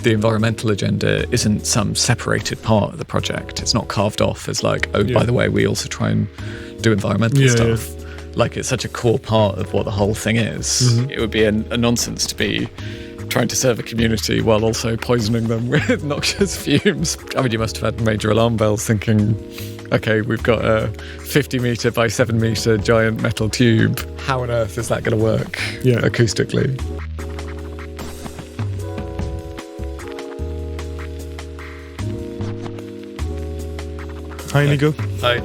the environmental agenda isn't some separated part of the project. It's not carved off as like, by the way, we also try and do environmental stuff. Yeah. Like it's such a core part of what the whole thing is. Mm-hmm. It would be a nonsense to be trying to serve a community while also poisoning them with noxious fumes. I mean, you must have had major alarm bells thinking, okay, we've got a 50 metre by 7 metre giant metal tube. How on earth is that going to work acoustically? Hi, Inigo. Hi.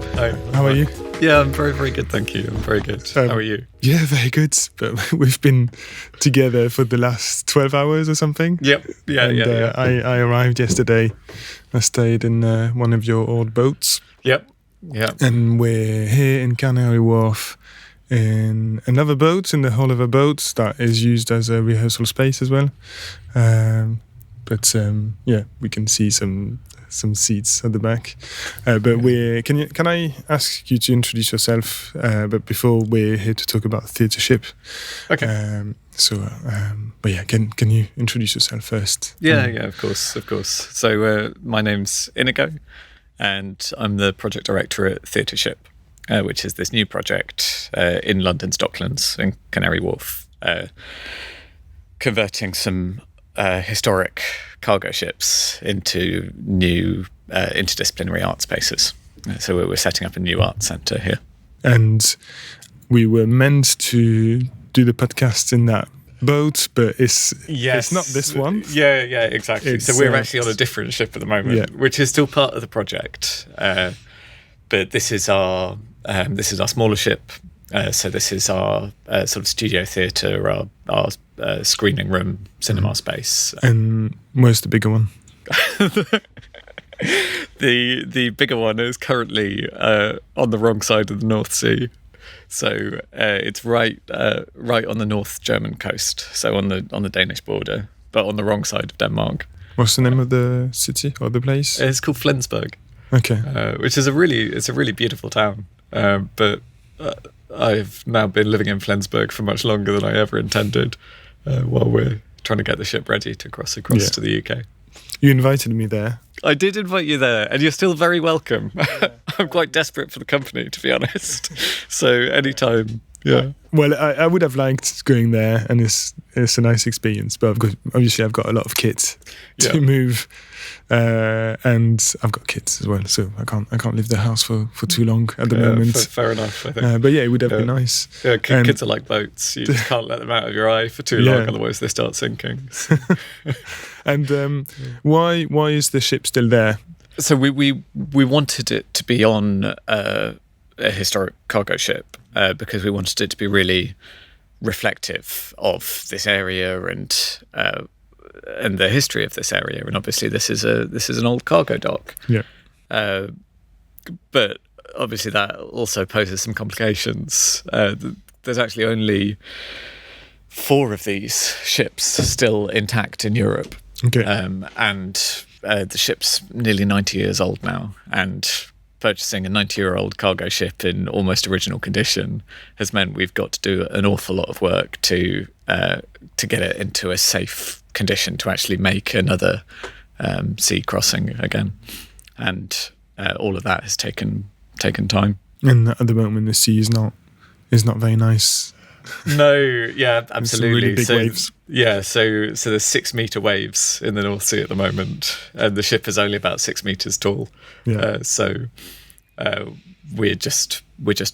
How are you? Yeah, I'm very, very good, thank you. I'm very good. How are you? Yeah, very good. But we've been together for the last 12 hours or something. Yep. Yeah. I arrived yesterday. I stayed in one of your old boats. Yep. Yeah. And we're here in Canary Wharf in another boat, in the hull of a boat that is used as a rehearsal space as well. But we can see some seats at the back. Can I ask you to introduce yourself? But before, we're here to talk about Theatreship. Okay. Can you introduce yourself first? Yeah, of course. So my name's Inigo, and I'm the project director at Theatreship, which is this new project in London's Docklands in Canary Wharf, converting some historic cargo ships into new interdisciplinary art spaces. So we're setting up a new art centre here. And we were meant to do the podcast in that boat, but it's not this one. Yeah, exactly. So we're actually on a different ship at the moment, which is still part of the project. But this is our smaller ship. So this is our sort of studio theatre, our screening room, cinema space. And where's the bigger one? The bigger one is currently on the wrong side of the North Sea. So it's right on the North German coast, so on the Danish border, but on the wrong side of Denmark. What's the name of the city or the place? It's called Flensburg. Okay. Which is a really beautiful town, but I've now been living in Flensburg for much longer than I ever intended, while we're trying to get the ship ready to cross across to the UK. You invited me there. I did invite you there, and you're still very welcome. I'm quite desperate for the company, to be honest. So anytime, yeah. Well, I would have liked going there, and it's a nice experience. But I've got a lot of kits to move, and I've got kids as well, so I can't leave the house for too long at the moment. Fair enough, I think. But it would have been nice. Yeah, kids are like boats. You just can't let them out of your eye for too long, otherwise they start sinking. And why is the ship still there? So we wanted it to be on a historic cargo ship because we wanted it to be really reflective of this area and the history of this area. And obviously, this is an old cargo dock. Yeah. But obviously, that also poses some complications. There's actually only 4 of these ships still intact in Europe. Okay. And the ship's nearly 90 years old now, and purchasing a 90-year-old cargo ship in almost original condition has meant we've got to do an awful lot of work to get it into a safe condition to actually make another sea crossing again, and all of that has taken time. And at the moment, the sea is not very nice. No, yeah, absolutely. Really big waves. Yeah, so there's 6 metre waves in the North Sea at the moment, and the ship is only about 6 metres tall. Yeah. We're just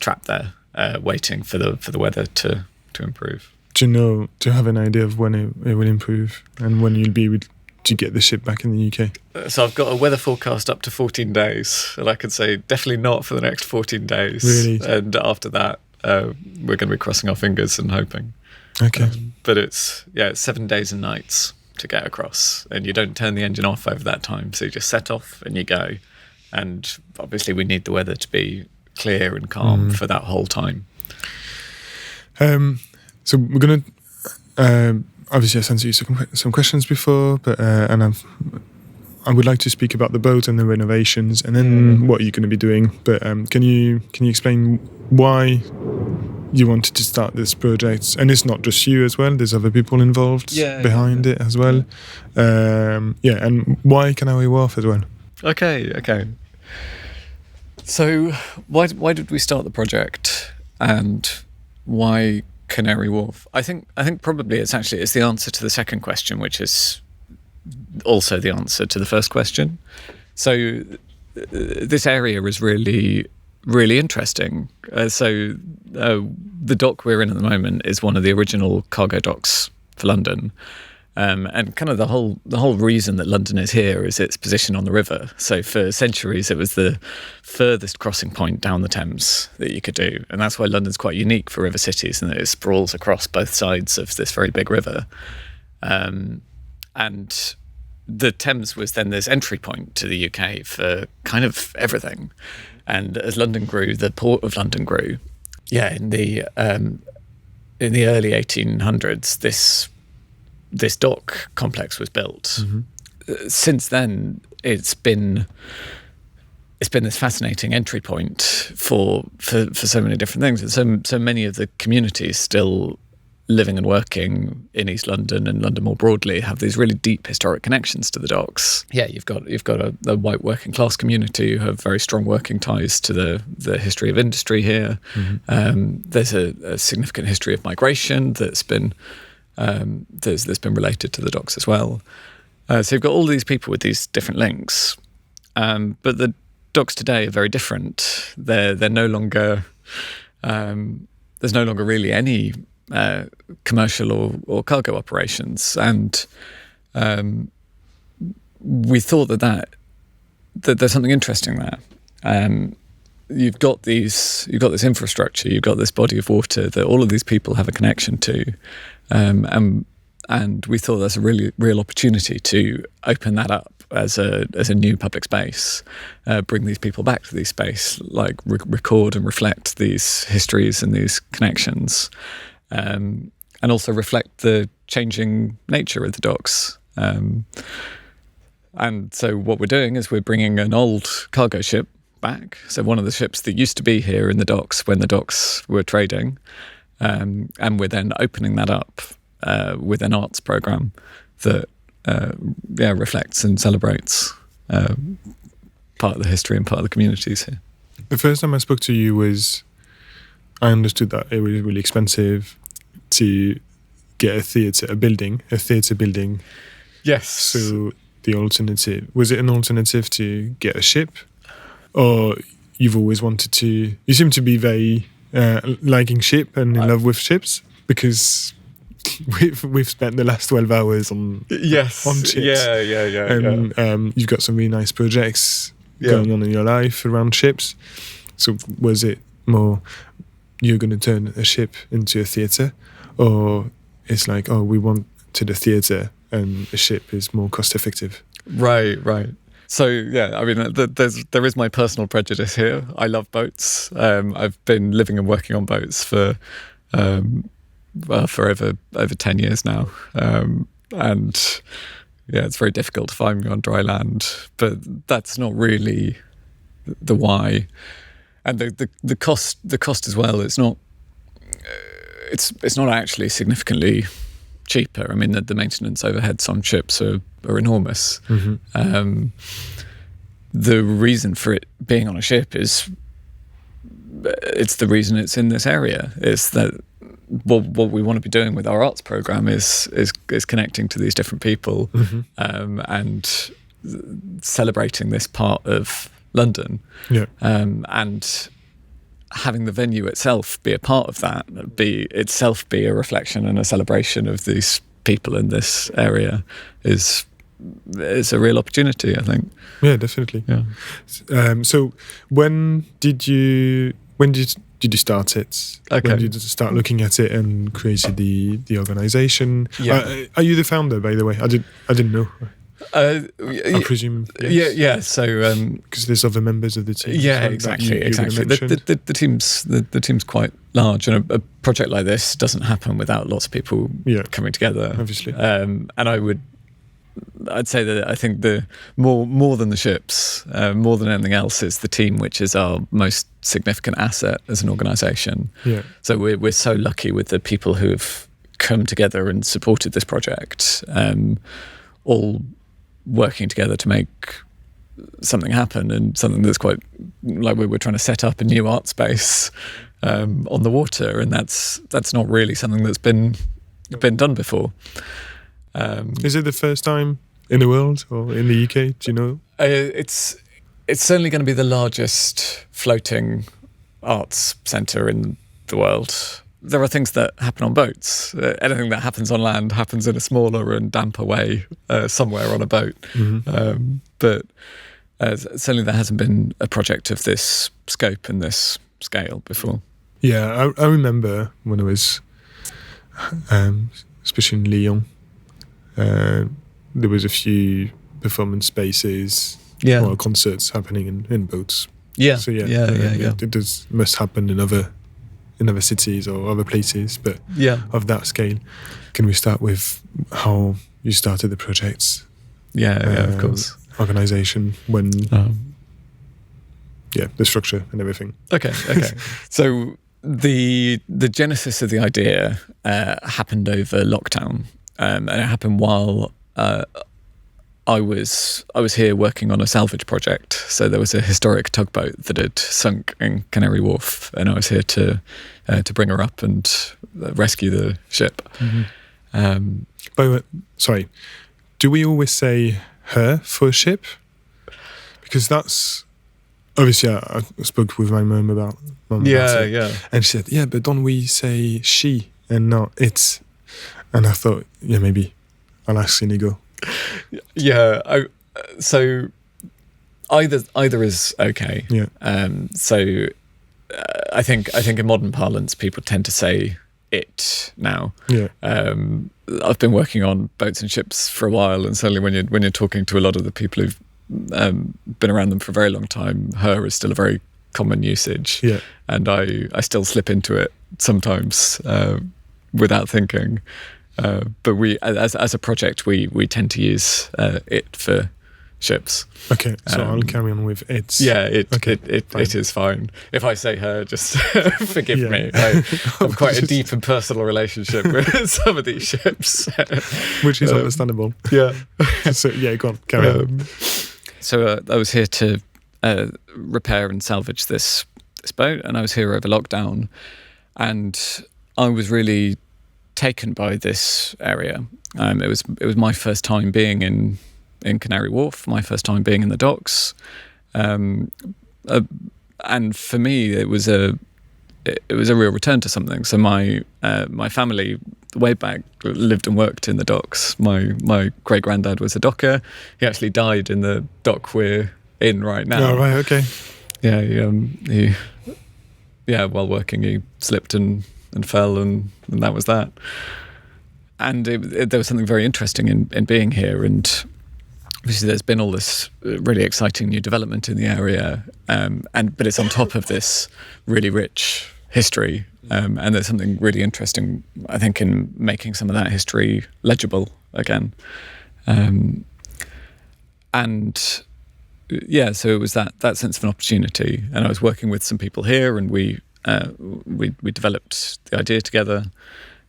trapped there, waiting for the weather to improve. Do you have an idea of when it will improve and when you'll be able to get the ship back in the UK? So I've got a weather forecast up to 14 days, and I can say definitely not for the next 14 days. Really? And after that, we're going to be crossing our fingers and hoping. Okay. But it's 7 days and nights to get across, and you don't turn the engine off over that time, so you just set off and you go. And obviously we need the weather to be clear and calm for that whole time. So we're going to obviously I sent you some questions before, but I would like to speak about the boat and the renovations, and then what you're going to be doing. But can you explain why you wanted to start this project, and it's not just you as well. There's other people involved behind it as well. And why Canary Wharf as well? Okay. So why did we start the project, and why Canary Wharf? I think probably it's the answer to the second question, which is also the answer to the first question. So this area is really, really interesting. The dock we're in at the moment is one of the original cargo docks for London. And kind of the whole reason that London is here is its position on the river. So for centuries, it was the furthest crossing point down the Thames that you could do. And that's why London's quite unique for river cities, and that it sprawls across both sides of this very big river. And the Thames was then this entry point to the UK for kind of everything. And as London grew, the port of London grew. Yeah, in the early 1800s, this dock complex was built. Mm-hmm. Since then, it's been this fascinating entry point for so many different things, and so many of the communities still living and working in East London and London more broadly have these really deep historic connections to the docks. Yeah, you've got a white working class community who have very strong working ties to the history of industry here. Mm-hmm. There's a significant history of migration that's been related to the docks as well. So you've got all these people with these different links, but the docks today are very different. They're no longer there's no longer really any commercial or cargo operations, and we thought that there's something interesting there. You've got this infrastructure, you've got this body of water that all of these people have a connection to, and we thought that's a really real opportunity to open that up as a new public space, bring these people back to these space, like record and reflect these histories and these connections, and also reflect the changing nature of the docks. And so what we're doing is we're bringing an old cargo ship back. So one of the ships that used to be here in the docks when the docks were trading, and we're then opening that up with an arts program that reflects and celebrates part of the history and part of the communities here. The first time I spoke to you I understood that it was really expensive to get a theatre building. Yes. So was it an alternative to get a ship? Or you've always wanted to... You seem to be very liking ship and in love with ships, because we've spent the last 12 hours on ships. Yeah. And you've got some really nice projects going on in your life around ships. So was it more you're going to turn a ship into a theatre, or it's like, we want to the theatre and a ship is more cost effective? Right. So yeah, I mean, there is my personal prejudice here. I love boats. I've been living and working on boats for over 10 years now, and yeah, it's very difficult to find me on dry land. But that's not really the why, and the cost as well. It's not actually significantly cheaper. I mean, the maintenance overheads on ships are enormous. Mm-hmm. The reason for it being on a ship it's the reason it's in this area. It's that what we want to be doing with our arts program is connecting to these different people, mm-hmm. And celebrating this part of London, and having the venue itself be a part of that, be a reflection and a celebration of these people in this area is a real opportunity, I think. Yeah, definitely. Yeah. So when did you start it? Okay. When did you start looking at it and created the organisation? Yeah. Are you the founder, by the way? I didn't know. I presume. Yes. Yeah. So because there's other members of the team. Yeah, exactly. The team's quite large, and a project like this doesn't happen without lots of people coming together. Obviously. And I would I'd say that I think the more than the ships, more than anything else, it's the team which is our most significant asset as an organisation. Yeah. So we're so lucky with the people who have come together and supported this project, all working together to make something happen, and something that's quite like we're trying to set up a new art space on the water, and that's not really something that's been done before. Is it the first time in the world or in the UK? Do you know? It's certainly going to be the largest floating arts centre in the world. There are things that happen on boats. Anything that happens on land happens in a smaller and damper way somewhere on a boat. Mm-hmm. But certainly there hasn't been a project of this scope and this scale before. Yeah, I remember when I was, especially in Lyon, there was a few performance spaces or concerts happening in boats. Yeah, so it does must happen in other cities or other places, but of that scale. Can we start with how you started the projects? Of course. Organisation, when the structure and everything. Okay. So the genesis of the idea happened over lockdown, and it happened while I was here working on a salvage project. So there was a historic tugboat that had sunk in Canary Wharf, and I was here to bring her up and rescue the ship. Mm-hmm. By the way, sorry, do we always say her for a ship? Because that's obviously I spoke with my mum about it, and she said, but don't we say she and not it? And I thought, maybe I'll ask Inigo. So either is okay. So I think in modern parlance people tend to say it now. I've been working on boats and ships for a while, and certainly when you're talking to a lot of the people who've been around them for a very long time, her is still a very common usage. And I still slip into it sometimes without thinking. But we, as a project, we tend to use it for ships. Okay, so I'll carry on with it. It is fine. If I say her, just forgive me. I've quite a deep and personal relationship with some of these ships, which is understandable. So go on, carry on. So I was here to repair and salvage this boat, and I was here over lockdown, and I was really taken by this area. It was my first time being in Canary Wharf, my first time being in the docks, and for me it was a real return to something. So my family way back lived and worked in the docks. My great granddad was a docker. He actually died in the dock we're in right now. Oh, right, okay. While working he slipped and fell, and that was that. And there was something very interesting in being here, and obviously there's been all this really exciting new development in the area, but it's on top of this really rich history, and there's something really interesting, I think, in making some of that history legible again. So it was that sense of an opportunity, and I was working with some people here, and we developed the idea together,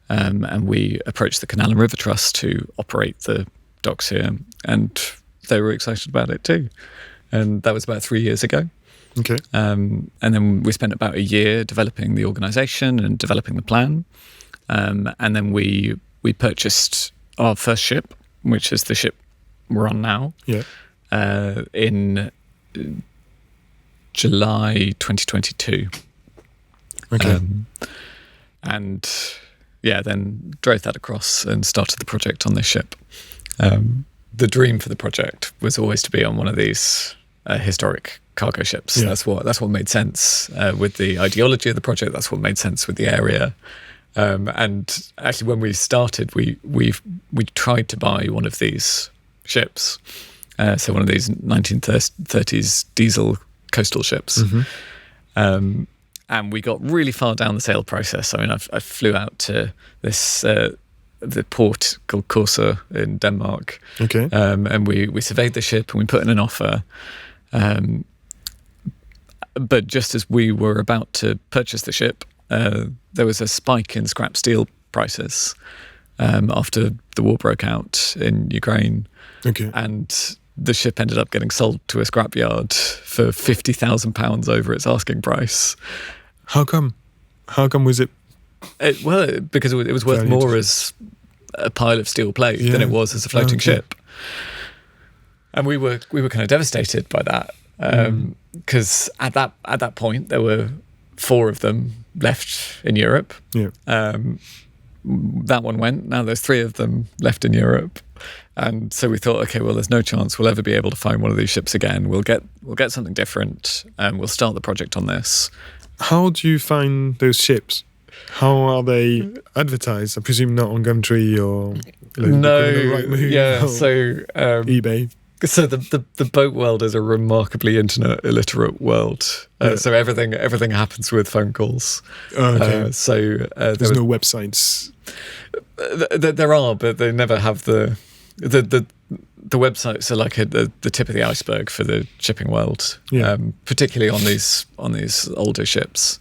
and we approached the Canal and River Trust to operate the docks here, and they were excited about it too. And that was about 3 years ago. Okay. And then we spent about a year developing the organisation and developing the plan, and then we purchased our first ship, which is the ship we're on now. In July 2022. Okay. Then drove that across and started the project on this ship. The dream for the project was always to be on one of these historic cargo ships. That's what made sense with the ideology of the project. That's what made sense with the area. And actually, when we started, we tried to buy one of these ships. So one of these 1930s diesel coastal ships. And we got really far down the sale process. I mean, I flew out to this the port called Korsør in Denmark. Okay. And we surveyed the ship and we put in an offer. But just as we were about to purchase the ship, there was a spike in scrap steel prices after the war broke out in Ukraine. Okay. And the ship ended up getting sold to a scrapyard for £50,000 over its asking price. How come? How come was it? Because it was worth more as a pile of steel plate than it was as a floating ship. And we were kind of devastated by that. Because at that point there were 4 of them left in Europe. Yeah. That one went. Now there's 3 of them left in Europe, and so we thought, okay, well, there's no chance we'll ever be able to find one of these ships again. We'll get something different, and we'll start the project on this. How do you find those ships? How are they advertised? I presume not on Gumtree or eBay. So the boat world is a remarkably internet illiterate world. So everything happens with phone calls. Okay. There's no websites. There are, but they never have the websites are like the tip of the iceberg for the shipping world. Yeah. Particularly on these older ships.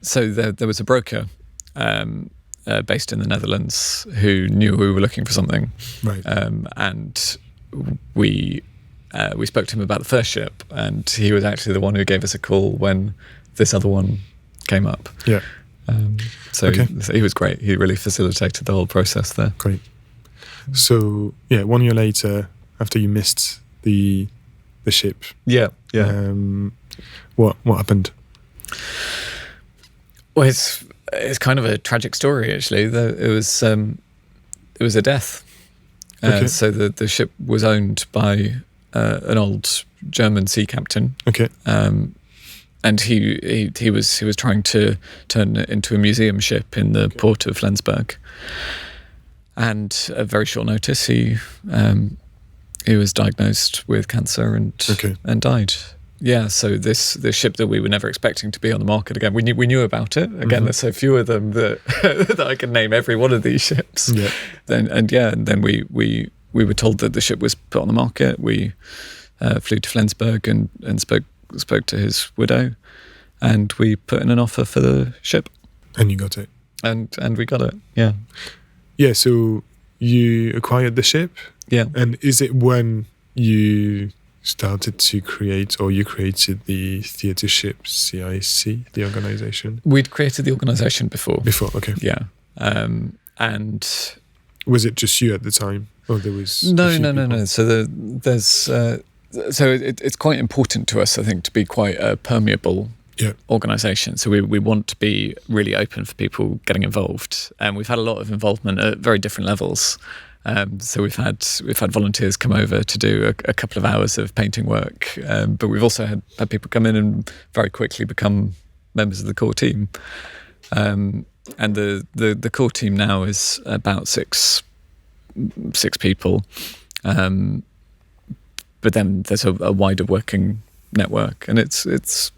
So there was a broker based in the Netherlands who knew we were looking for something. Right. And we spoke to him about the first ship, and he was actually the one who gave us a call when this other one came up. Yeah. So he was great. He really facilitated the whole process there. Great. So 1 year later, after you missed the ship, what happened? Well, it's kind of a tragic story actually. It was a death. So the ship was owned by an old German sea captain. Okay. And he was trying to turn it into a museum ship in the port of Flensburg. And at very short notice, he was diagnosed with cancer and died. Yeah, so this ship that we were never expecting to be on the market again, we knew about it. Again, there's so few of them that that I can name every one of these ships. Yeah. Then we were told that the ship was put on the market. We flew to Flensburg and spoke to his widow, and we put in an offer for the ship. And you got it. And we got it. Yeah. Yeah. So you acquired the ship. Yeah. And is it when you started to create, or you created the Theatreship CIC, the organisation? We'd created the organisation before. Before, okay. Yeah. And was it just you at the time, or there was no. So it's quite important to us, I think, to be quite a permeable organisation. So we want to be really open for people getting involved, and we've had a lot of involvement at very different levels. So we've had volunteers come over to do a couple of hours of painting work, but we've also had people come in and very quickly become members of the core team. And the core team now is about six people, but then there's a wider working network, and it's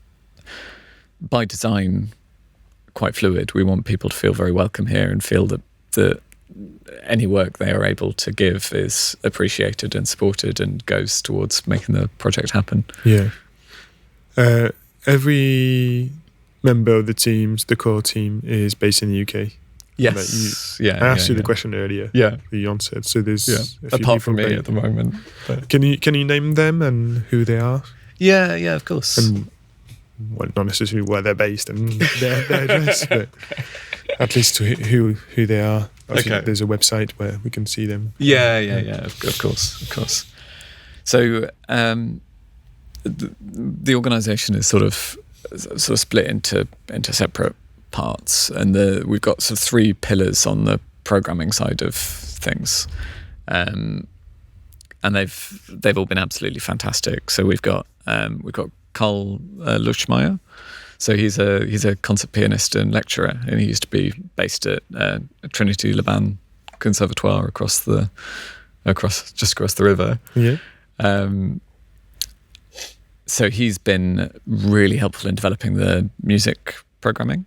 by design quite fluid. We want people to feel very welcome here and feel that any work they are able to give is appreciated and supported and goes towards making the project happen. Yeah. Every member of the core team is based in the UK. Yes. I asked you the question earlier. Yeah. You answered. So there's a few apart from me people at the moment. But. Can you name them and who they are? Yeah, of course. And well, not necessarily where they're based and their address, but at least who they are. Okay. There's a website where we can see them. Yeah. Of course. So the organisation is sort of split into separate parts, and we've got sort of 3 pillars on the programming side of things, and they've all been absolutely fantastic. So we've got Carl Luschmeyer. So he's a concert pianist and lecturer, and he used to be based at Trinity Laban Conservatoire across the river. Yeah. So he's been really helpful in developing the music programming.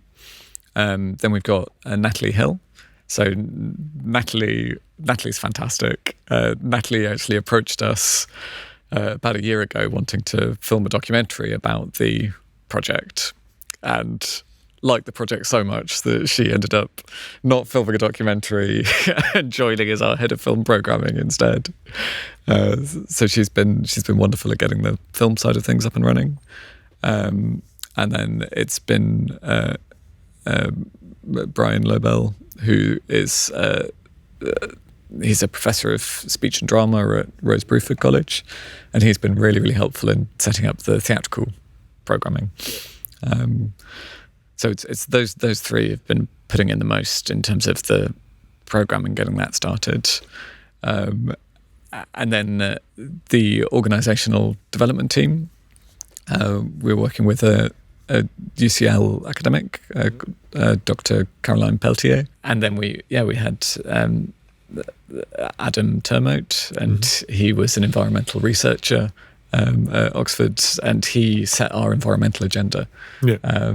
Then we've got Natalie Hill, So Natalie's fantastic. Natalie actually approached us about a year ago wanting to film a documentary about the project, and liked the project so much that she ended up not filming a documentary and joining as our head of film programming instead. So she's been wonderful at getting the film side of things up and running. And then it's been Brian Lobel, who is he's a professor of speech and drama at Rose Bruford College, and he's been really, really helpful in setting up the theatrical programming. So it's those three have been putting in the most in terms of the programming, getting that started. And then the organisational development team, we're working with a UCL academic, Dr. Caroline Peltier, and then we had Adam Termote, and he was an environmental researcher at Oxford, and he set our environmental agenda. Yeah.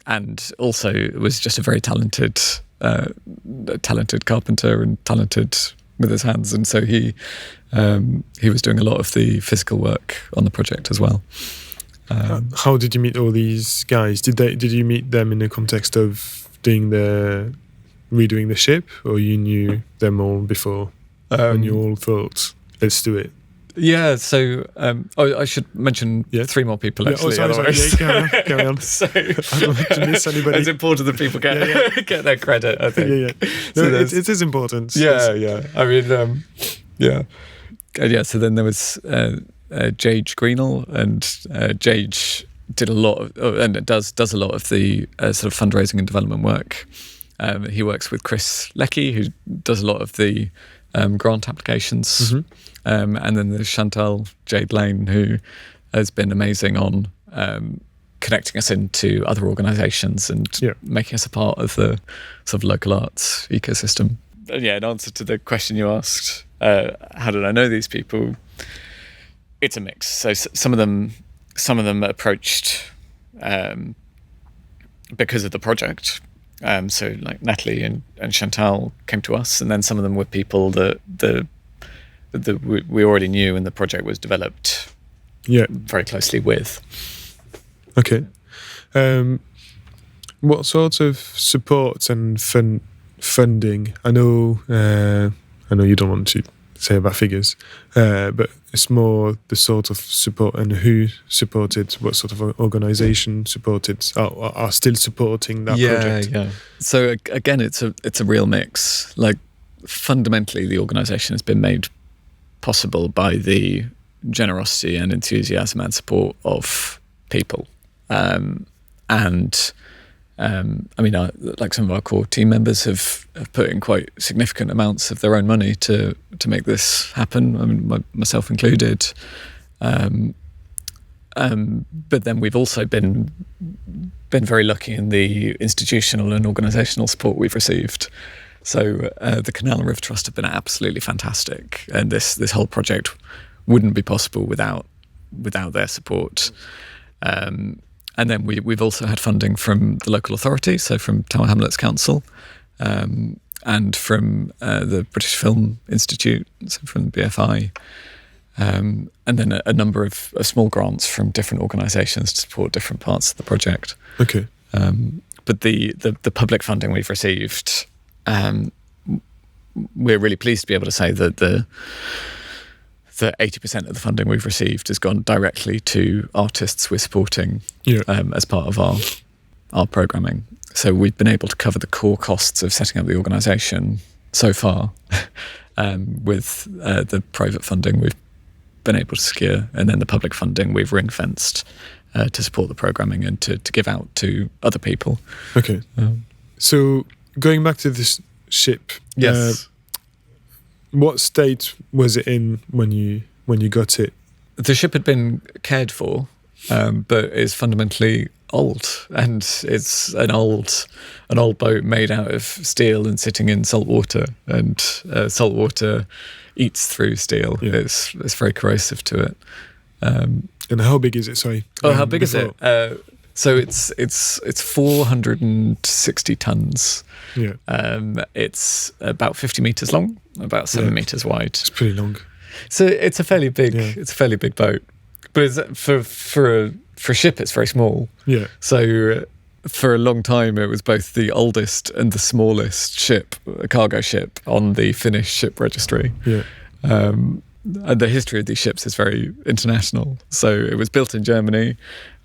And also was just a very talented carpenter and talented with his hands, and so he was doing a lot of the physical work on the project as well. How did you meet all these guys? Did you meet them in the context of redoing the ship, or you knew them all before and you all thought, let's do it? Yeah, so I should mention three more people actually. Sorry. Carry on. So, I don't want to miss anybody. It's important that people get their credit, I think. Yeah. No, it is important. Yeah. I mean, so then there was Jage Greenall, and Jage did a lot of, and does a lot of the sort of fundraising and development work. He works with Chris Leckie, who does a lot of the grant applications. And then there's Chantal Jade Lane, who has been amazing on connecting us into other organisations and making us a part of the sort of local arts ecosystem. And in answer to the question you asked, how did I know these people? It's a mix. So some of them approached because of the project. So like Natalie and Chantal came to us, and then some of them were people that we already knew, and the project was developed very closely with. Okay. What sorts of support and funding? I know you don't want to say about figures, but it's more the sort of support and who supported, what sort of organisation supported, are still supporting that project. Yeah. So again, it's a real mix. Like fundamentally, the organisation has been made possible by the generosity and enthusiasm and support of people. I mean, like some of our core team members have put in quite significant amounts of their own money to make this happen. I mean, myself included. But then we've also been very lucky in the institutional and organisational support we've received. So the Canal and River Trust have been absolutely fantastic, and this whole project wouldn't be possible without their support. And then we've also had funding from the local authority, so from Tower Hamlets Council, and from the British Film Institute, so from BFI, and then a number of small grants from different organisations to support different parts of the project. Okay. But the public funding we've received, we're really pleased to be able to say that the 80% of the funding we've received has gone directly to artists we're supporting as part of our programming. So we've been able to cover the core costs of setting up the organisation so far with the private funding we've been able to secure, and then the public funding we've ring-fenced to support the programming and to give out to other people. Okay. So going back to this ship, yes. What state was it in when you got it? The ship had been cared for, but is fundamentally old, and it's an old boat made out of steel and sitting in salt water, and salt water eats through steel. Yeah. It's very corrosive to it. And how big is it? Sorry. How big is it? So it's 460 tons. Yeah. It's about 50 meters long, about 7 meters wide. It's pretty long. So it's a fairly big boat, but for a ship, it's very small. Yeah. So for a long time, it was both the oldest and the smallest ship, a cargo ship, on the Finnish ship registry. Yeah. And the history of these ships is very international. So it was built in Germany,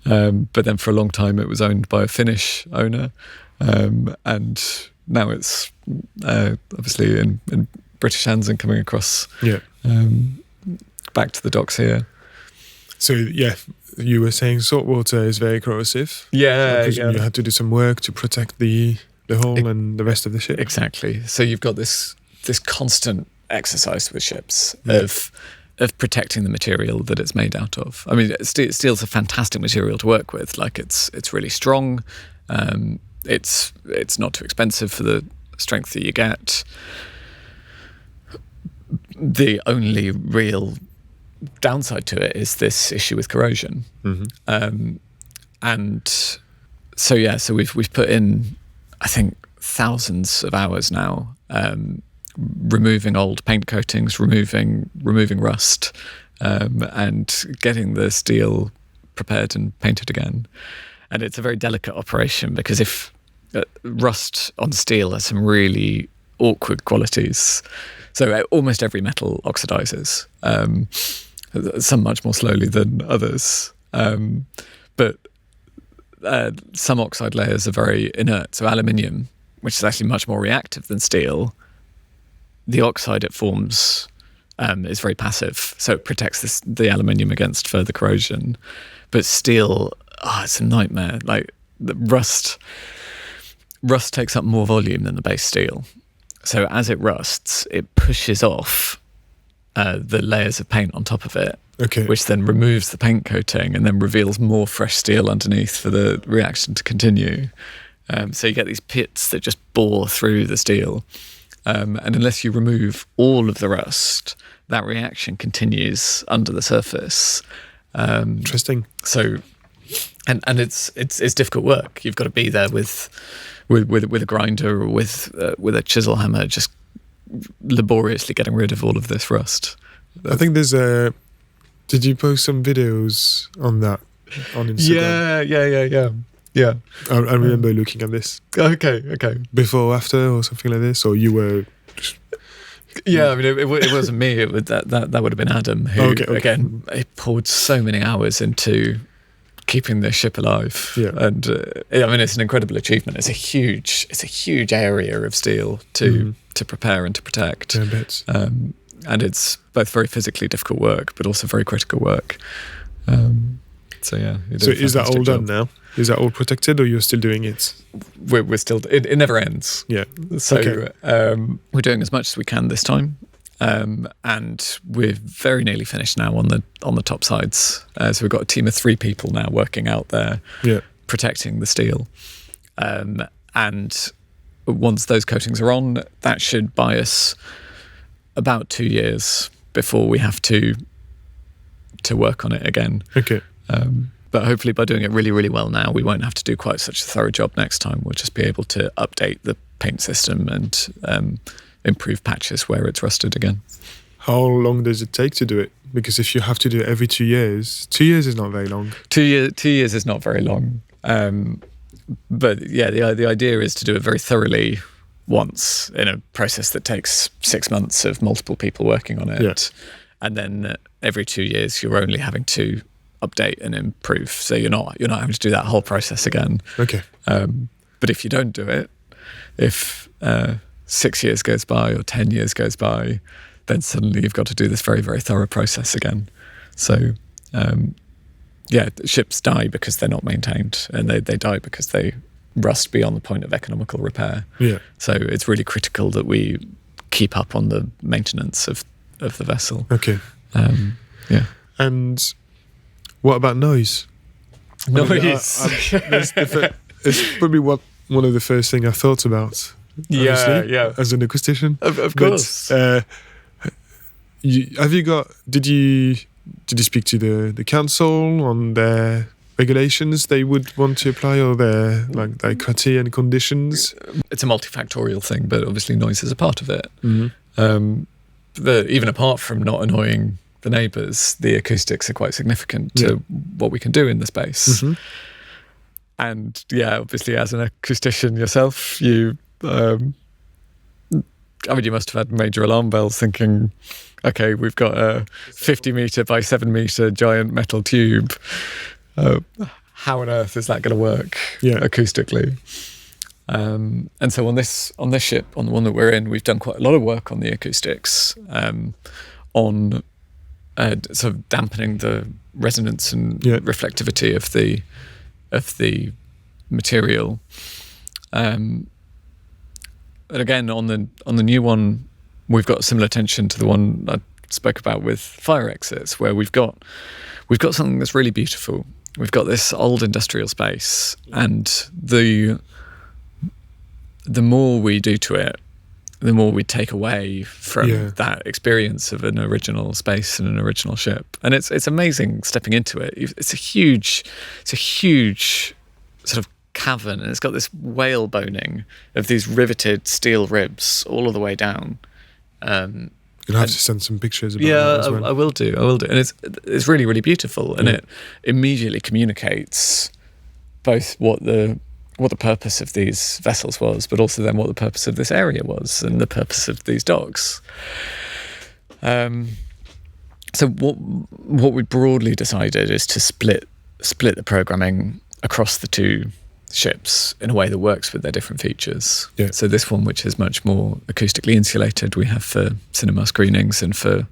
but then for a long time it was owned by a Finnish owner, and now it's obviously in British hands and coming across back to the docks here. So you were saying saltwater is very corrosive. Yeah. You had to do some work to protect the hull and the rest of the ship. Exactly. So you've got this constant exercise with ships of protecting the material that it's made out of. I mean, steel's a fantastic material to work with. Like it's really strong. It's not too expensive for the strength that you get. The only real downside to it is this issue with corrosion. Mm-hmm. And so we've put in, I think, thousands of hours now, removing old paint coatings, removing rust, and getting the steel prepared and painted again. And it's a very delicate operation because if rust on steel has some really awkward qualities. So almost every metal oxidizes, some much more slowly than others. But some oxide layers are very inert. So aluminium, which is actually much more reactive than steel, the oxide it forms is very passive. So it protects the aluminium against further corrosion. But steel, it's a nightmare. Like the rust takes up more volume than the base steel. So as it rusts, it pushes off the layers of paint on top of it, which then removes the paint coating and then reveals more fresh steel underneath for the reaction to continue. So you get these pits that just bore through the steel. And unless you remove all of the rust, that reaction continues under the surface. Interesting. So, and it's difficult work. You've got to be there with a grinder or with a chisel hammer, just laboriously getting rid of all of this rust. I think there's did you post some videos on that on Instagram? Yeah. I remember looking at this. Okay. Before, after, or something like this, or you were. Yeah, I mean, it wasn't me. It was that would have been Adam, who again he poured so many hours into keeping the ship alive. Yeah, and I mean, it's an incredible achievement. It's a huge area of steel to prepare and to protect. Yeah, I bet. And it's both very physically difficult work, but also very critical work. So is that all done now? Is that all protected, or you're still doing it? We're still. It never ends. Yeah. So we're doing as much as we can this time, and we're very nearly finished now on the top sides. So we've got a team of 3 people now working out there, protecting the steel. And once those coatings are on, that should buy us about 2 years before we have to work on it again. Okay. But hopefully by doing it really, really well now, we won't have to do quite such a thorough job next time. We'll just be able to update the paint system and improve patches where it's rusted again. How long does it take to do it? Because if you have to do it every 2 years, 2 years is not very long. 2 years is not very long. But yeah, the idea is to do it very thoroughly once in a process that takes 6 months of multiple people working on it. Yeah. And then every 2 years, you're only having to update and improve. So you're not having to do that whole process again. Okay. But if you don't do it, if 6 years goes by or 10 years goes by, then suddenly you've got to do this very, very thorough process again. So ships die because they're not maintained, and they die because they rust beyond the point of economical repair. Yeah. So it's really critical that we keep up on the maintenance of the vessel. Okay. And what about noise? Noise. It's probably one of the first things I thought about. Yeah. As an acoustician, of course. Did you speak to the council on their regulations they would want to apply, or their criteria and conditions? It's a multifactorial thing, but obviously noise is a part of it. Even apart from not annoying the neighbours, the acoustics are quite significant to what we can do in the space. And obviously, as an acoustician yourself, you must have had major alarm bells thinking, okay, we've got a 50 metre by 7 metre giant metal tube. How on earth is that going to work acoustically? And so on this ship, on the one that we're in, we've done quite a lot of work on the acoustics, on sort of dampening the resonance and reflectivity of the material. And again, on the new one, we've got similar tension to the one I spoke about with fire exits, where we've got something that's really beautiful. We've got this old industrial space, and the more we do to it, the more we take away from that experience of an original space and an original ship. And it's amazing stepping into it. It's a huge sort of cavern, and it's got this whale boning of these riveted steel ribs all of the way down. You'll have to send some pictures about that as well. I will do. And it's really, really beautiful, and it immediately communicates both what the purpose of these vessels was, but also then what the purpose of this area was and the purpose of these docks. So what we broadly decided is to split the programming across the two ships in a way that works with their different features. So this one, which is much more acoustically insulated, we have for cinema screenings and for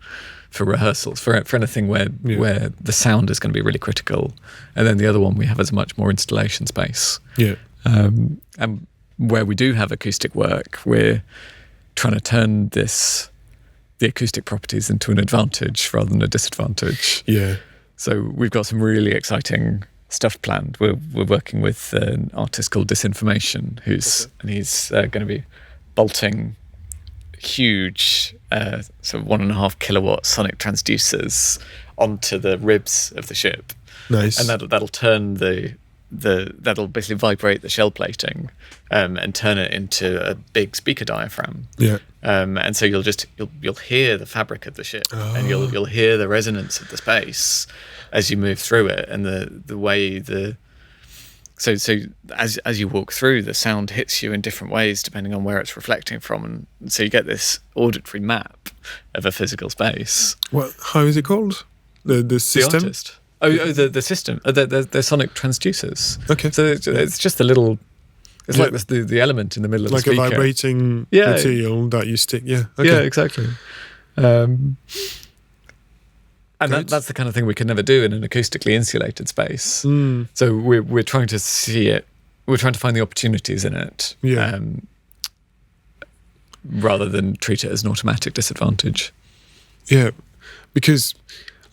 rehearsals, for anything where the sound is going to be really critical. And then the other one we have as a much more installation space. And where we do have acoustic work, we're trying to turn the acoustic properties into an advantage rather than a disadvantage. So we've got some really exciting stuff planned. We're working with an artist called Disinformation, he's going to be bolting huge sort of 1.5 kilowatt sonic transducers onto the ribs of the ship. Nice. And that'll turn that'll basically vibrate the shell plating and turn it into a big speaker diaphragm. And so you'll hear the fabric of the ship, and you'll hear the resonance of the space as you move through it, and the way so as you walk through, the sound hits you in different ways depending on where it's reflecting from, and so you get this auditory map of a physical space. How is it called? The system? The artist. The system. The sonic transducers. Okay. So it's just a little. It's like the element in the middle of the speaker. Like a vibrating material that you stick. Yeah. Okay. Yeah, exactly. And that's the kind of thing we could never do in an acoustically insulated space. So we're trying to see it. We're trying to find the opportunities in it, rather than treat it as an automatic disadvantage. Yeah, because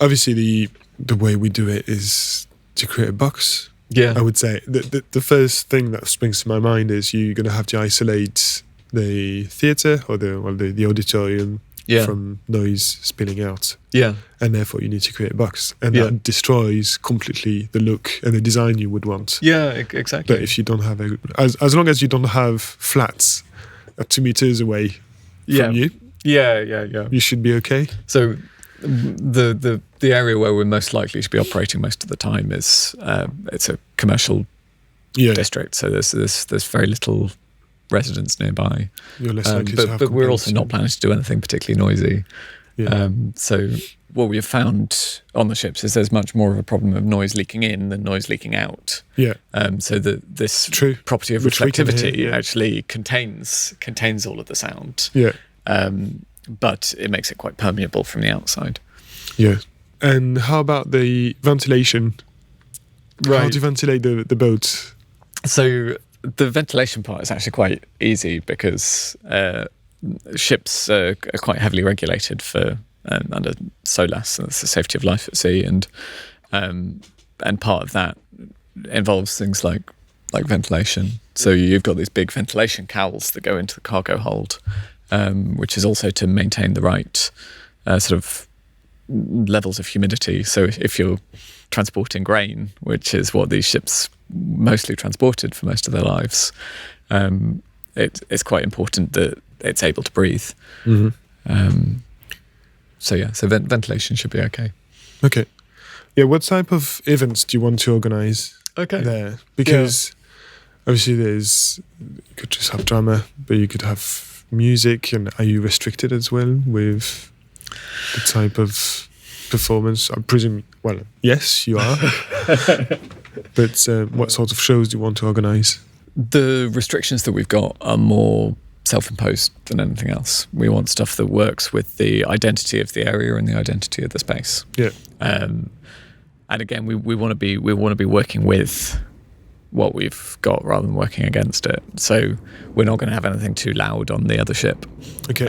obviously the way we do it is to create a box. I would say the first thing that springs to my mind is you're going to have to isolate the theatre or the auditorium from noise spilling out. And therefore you need to create a box, and that destroys completely the look and the design you would want. Exactly. But if you don't have as long as you don't have flats 2 meters away from you, you should be okay. So the area where we're most likely to be operating most of the time is it's a commercial district, so there's very little residents nearby. You're less likely to have but we're also not planning to do anything particularly noisy. So what we have found on the ships is there's much more of a problem of noise leaking in than noise leaking out. So this property of reflectivity actually contains all of the sound. But it makes it quite permeable from the outside. And how about the ventilation? How do you ventilate the boat? So the ventilation part is actually quite easy because ships are quite heavily regulated for under SOLAS, and that's the safety of life at sea, and part of that involves things like ventilation. So you've got these big ventilation cowls that go into the cargo hold, which is also to maintain the right sort of levels of humidity. So if you're transporting grain, which is what these ships mostly transported for most of their lives, it's quite important that it's able to breathe. So ventilation should be okay. Okay. Yeah, what type of events do you want to organise there? Because obviously you could just have drama, but you could have music, and are you restricted as well with the type of performance? I presume, well, yes, you are. But what sort of shows do you want to organise? The restrictions that we've got are more self-imposed than anything else. We want stuff that works with the identity of the area and the identity of the space. Yeah. And again, we want to be working with what we've got rather than working against it. So we're not going to have anything too loud on the other ship. Okay.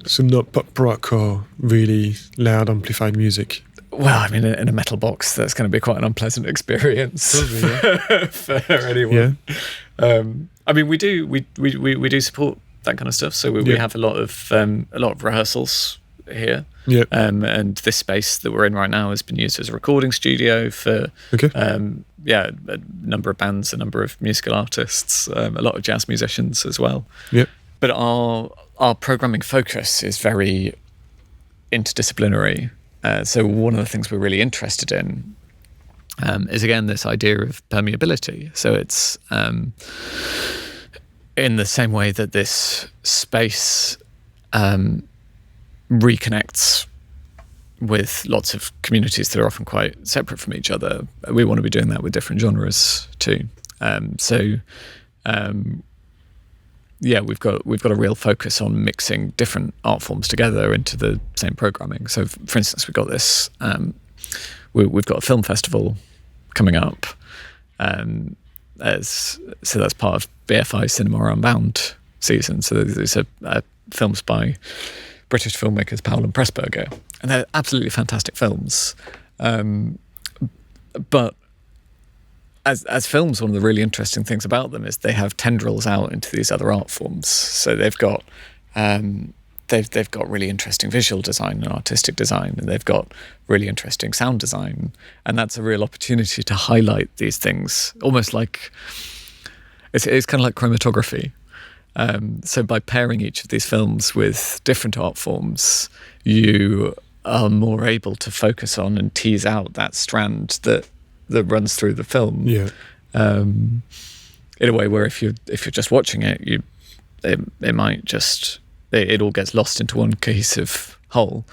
So not pop rock or really loud amplified music. Well, I mean, in a metal box, that's going to be quite an unpleasant experience for anyone. Yeah. I mean, we do support that kind of stuff. So we have a lot of rehearsals here. Yeah. And this space that we're in right now has been used as a recording studio for a number of bands, a number of musical artists, a lot of jazz musicians as well. Yeah. But our programming focus is very interdisciplinary. So one of the things we're really interested in is, again, this idea of permeability. So it's in the same way that this space reconnects with lots of communities that are often quite separate from each other. We want to be doing that with different genres too. We've got a real focus on mixing different art forms together into the same programming. So, for instance, we've got this. We've got a film festival coming up, so that's part of BFI Cinema Unbound season. So there's films by British filmmakers Powell and Pressburger, and they're absolutely fantastic films. But as films, one of the really interesting things about them is they have tendrils out into these other art forms. So they've got they've got really interesting visual design and artistic design, and they've got really interesting sound design, and that's a real opportunity to highlight these things, almost like it's kind of like chromatography. So by pairing each of these films with different art forms, you are more able to focus on and tease out that strand that runs through the film. Yeah. In a way where if you're just watching it, it might just it all gets lost into one cohesive whole.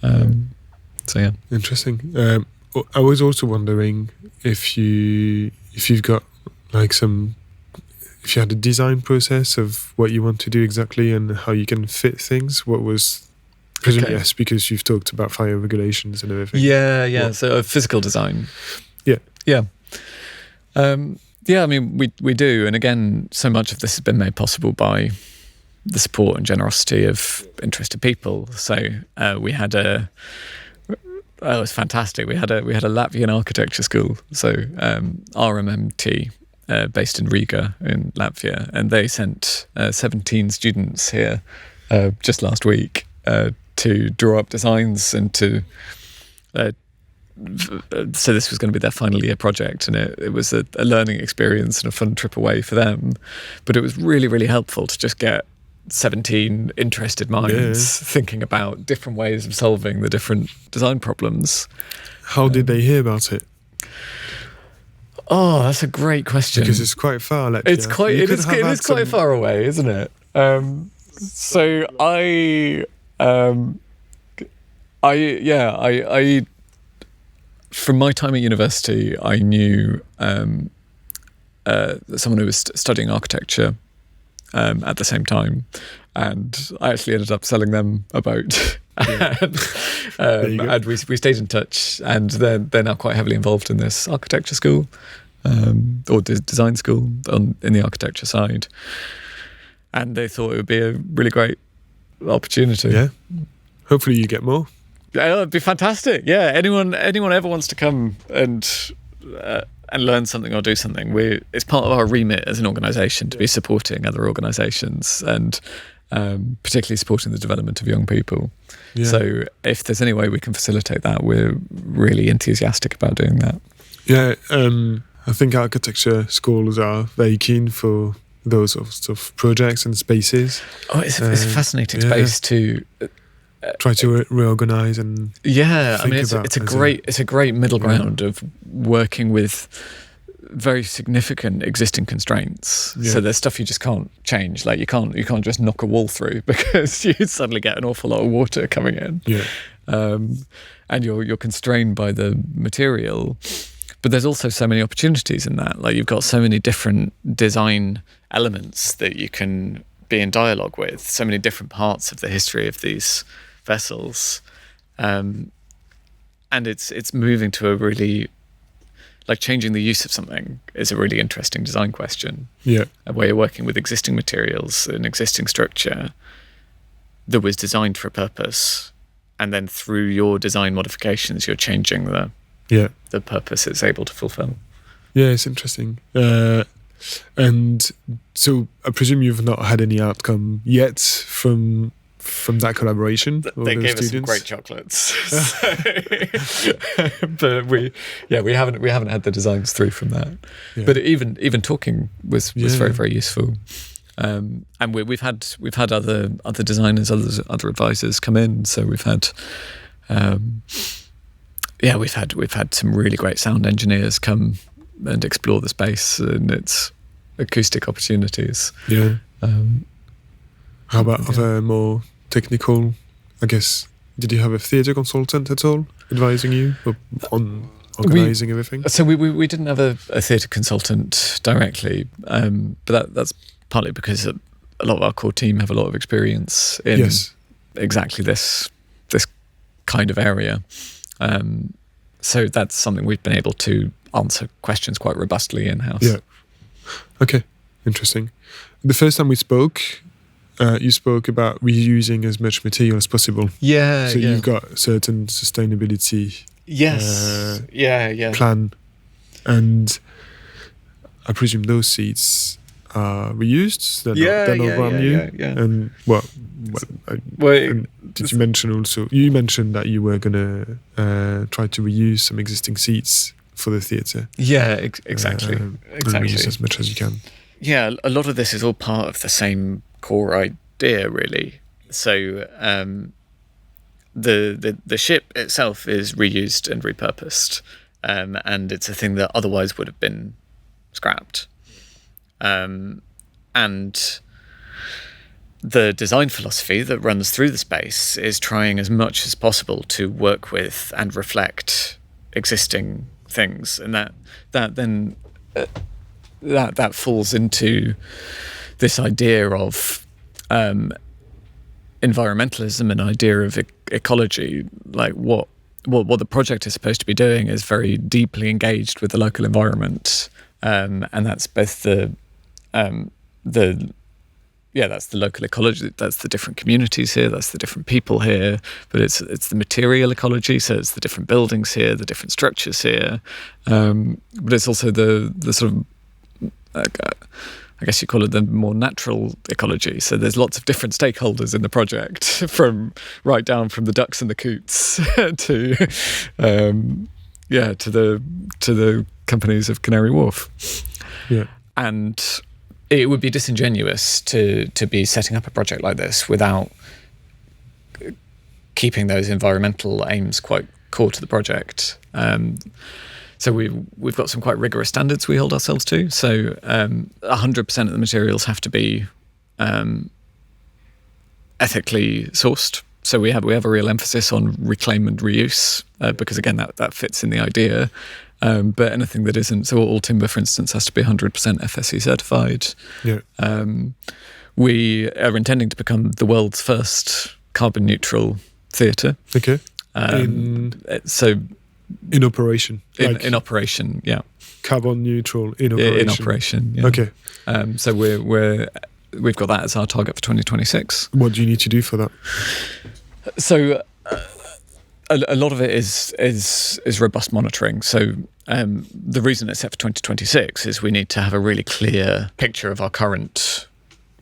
So yeah. Interesting. I was also wondering if you've got like if you had a design process of what you want to do exactly and how you can fit things. What was yes, because you've talked about fire regulations and everything. Yeah. So physical design. Yeah. I mean, we do, and again, so much of this has been made possible by the support and generosity of interested people. So we had it was fantastic. We had a Latvian architecture school, so RMMT, based in Riga in Latvia, and they sent 17 students here just last week to draw up designs and to. So this was going to be their final year project, and it was a learning experience and a fun trip away for them. But it was really, really helpful to just get 17 interested minds thinking about different ways of solving the different design problems. How did they hear about it? Oh, that's a great question. Because it's quite far. Like, it is quite far away, isn't it? So I from my time at university, I knew someone who was studying architecture at the same time, and I actually ended up selling them a boat. And we stayed in touch, and they're now quite heavily involved in this architecture school or design school in the architecture side, and they thought it would be a really great opportunity. Yeah, hopefully you get more. Yeah, it'd be fantastic. Yeah, anyone ever wants to come and learn something or do something, it's part of our remit as an organisation to be supporting other organisations, and particularly supporting the development of young people. Yeah. So if there's any way we can facilitate that, we're really enthusiastic about doing that. Yeah, I think architecture schools are very keen for those sorts of projects and spaces. Oh, it's a fascinating space to try to reorganize and I mean, it's a great middle ground of working with very significant existing constraints. So there's stuff you just can't change. Like you can't just knock a wall through because you suddenly get an awful lot of water coming in. And you're constrained by the material. But there's also so many opportunities in that. Like you've got so many different design elements that you can be in dialogue with, so many different parts of the history of these vessels. And it's moving to a really, like changing the use of something is a really interesting design question. Where you're working with existing materials, an existing structure that was designed for a purpose. And then through your design modifications, you're changing the purpose it's able to fulfill. Yeah, it's interesting. And so I presume you've not had any outcome yet from that collaboration. They gave us some great chocolates, but we haven't had the designs through from that. But even talking was very, very useful. And we've had other designers, other advisors come in. So we've had we've had some really great sound engineers come and explore the space and its acoustic opportunities. How about other more technical? I guess, did you have a theatre consultant at all advising you on organising everything? So we didn't have a theatre consultant directly, but that's partly because a lot of our core team have a lot of experience in exactly this kind of area. So that's something we've been able to answer questions quite robustly in-house. Okay, interesting. The first time we spoke, you spoke about reusing as much material as possible. So you've got a certain sustainability plan, and I presume those seats are reused. They're not brand new. And did you mention also? You mentioned that you were gonna try to reuse some existing seats for the theatre. Exactly. And reuse as much as you can. A lot of this is all part of the same core idea, really. So the ship itself is reused and repurposed, and it's a thing that otherwise would have been scrapped. And the design philosophy that runs through the space is trying as much as possible to work with and reflect existing things, and that falls into this idea of environmentalism, an idea of ecology. Like what the project is supposed to be doing is very deeply engaged with the local environment, and that's both that's the local ecology, that's the different communities here, that's the different people here, but it's the material ecology, so it's the different buildings here, the different structures here, but it's also the sort of I guess you call it the more natural ecology. So there's lots of different stakeholders in the project, from right down from the ducks and the coots to the companies of Canary Wharf. And it would be disingenuous to be setting up a project like this without keeping those environmental aims quite core to the project. So we've got some quite rigorous standards we hold ourselves to. So 100% of the materials have to be ethically sourced. So we have a real emphasis on reclaim and reuse, because again that fits in the idea. But anything that isn't, so all timber, for instance, has to be 100% FSC certified. We are intending to become the world's first carbon neutral theatre. Okay. In operation. In operation, yeah. Carbon neutral in operation. In operation, yeah. Okay. So we've got that as our target for 2026. What do you need to do for that? So a lot of it is robust monitoring. So the reason it's set for 2026 is we need to have a really clear picture of our current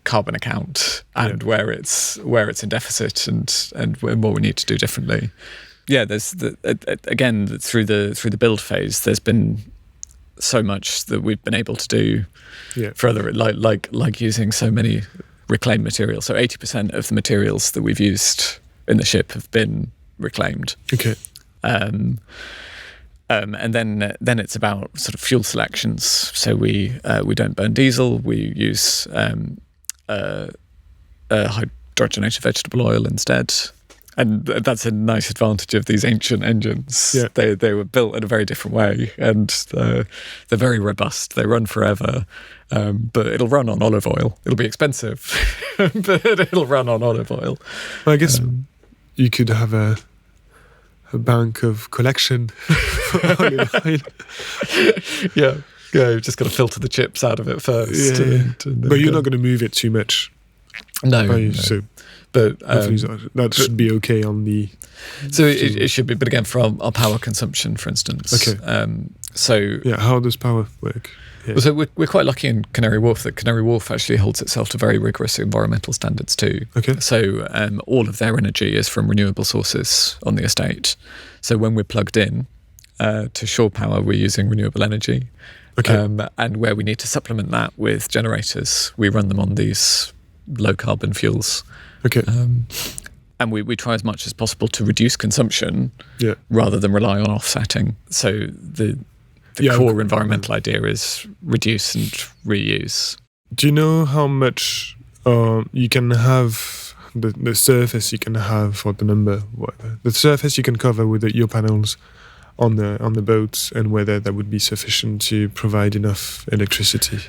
carbon account and where it's in deficit and what we need to do differently. Yeah, there's again through the build phase, there's been so much that we've been able to do further, like using so many reclaimed materials. So 80% of the materials that we've used in the ship have been reclaimed. Okay. And then it's about sort of fuel selections. So we don't burn diesel. We use hydrogenated vegetable oil instead. And that's a nice advantage of these ancient engines. Yeah. They were built in a very different way, and they're very robust. They run forever, but it'll run on olive oil. It'll be expensive, but it'll run on olive oil. Well, I guess you could have a bank of collection for olive oil. Yeah, you've just got to filter the chips out of it first. But you're not going to move it too much. No. So, but that should be okay on the. So it should be, but again, for our power consumption, for instance. Okay. How does power work? Yeah. So we're quite lucky in Canary Wharf that Canary Wharf actually holds itself to very rigorous environmental standards too. Okay. So all of their energy is from renewable sources on the estate. So when we're plugged in to shore power, we're using renewable energy. Okay. And where we need to supplement that with generators, we run them on these low carbon fuels. Okay. And we try as much as possible to reduce consumption rather than rely on offsetting. So the core environmental idea is reduce and reuse. Do you know how much you can have, the surface you can have, or the number, whatever, the surface you can cover with your panels on the boats, and whether that would be sufficient to provide enough electricity?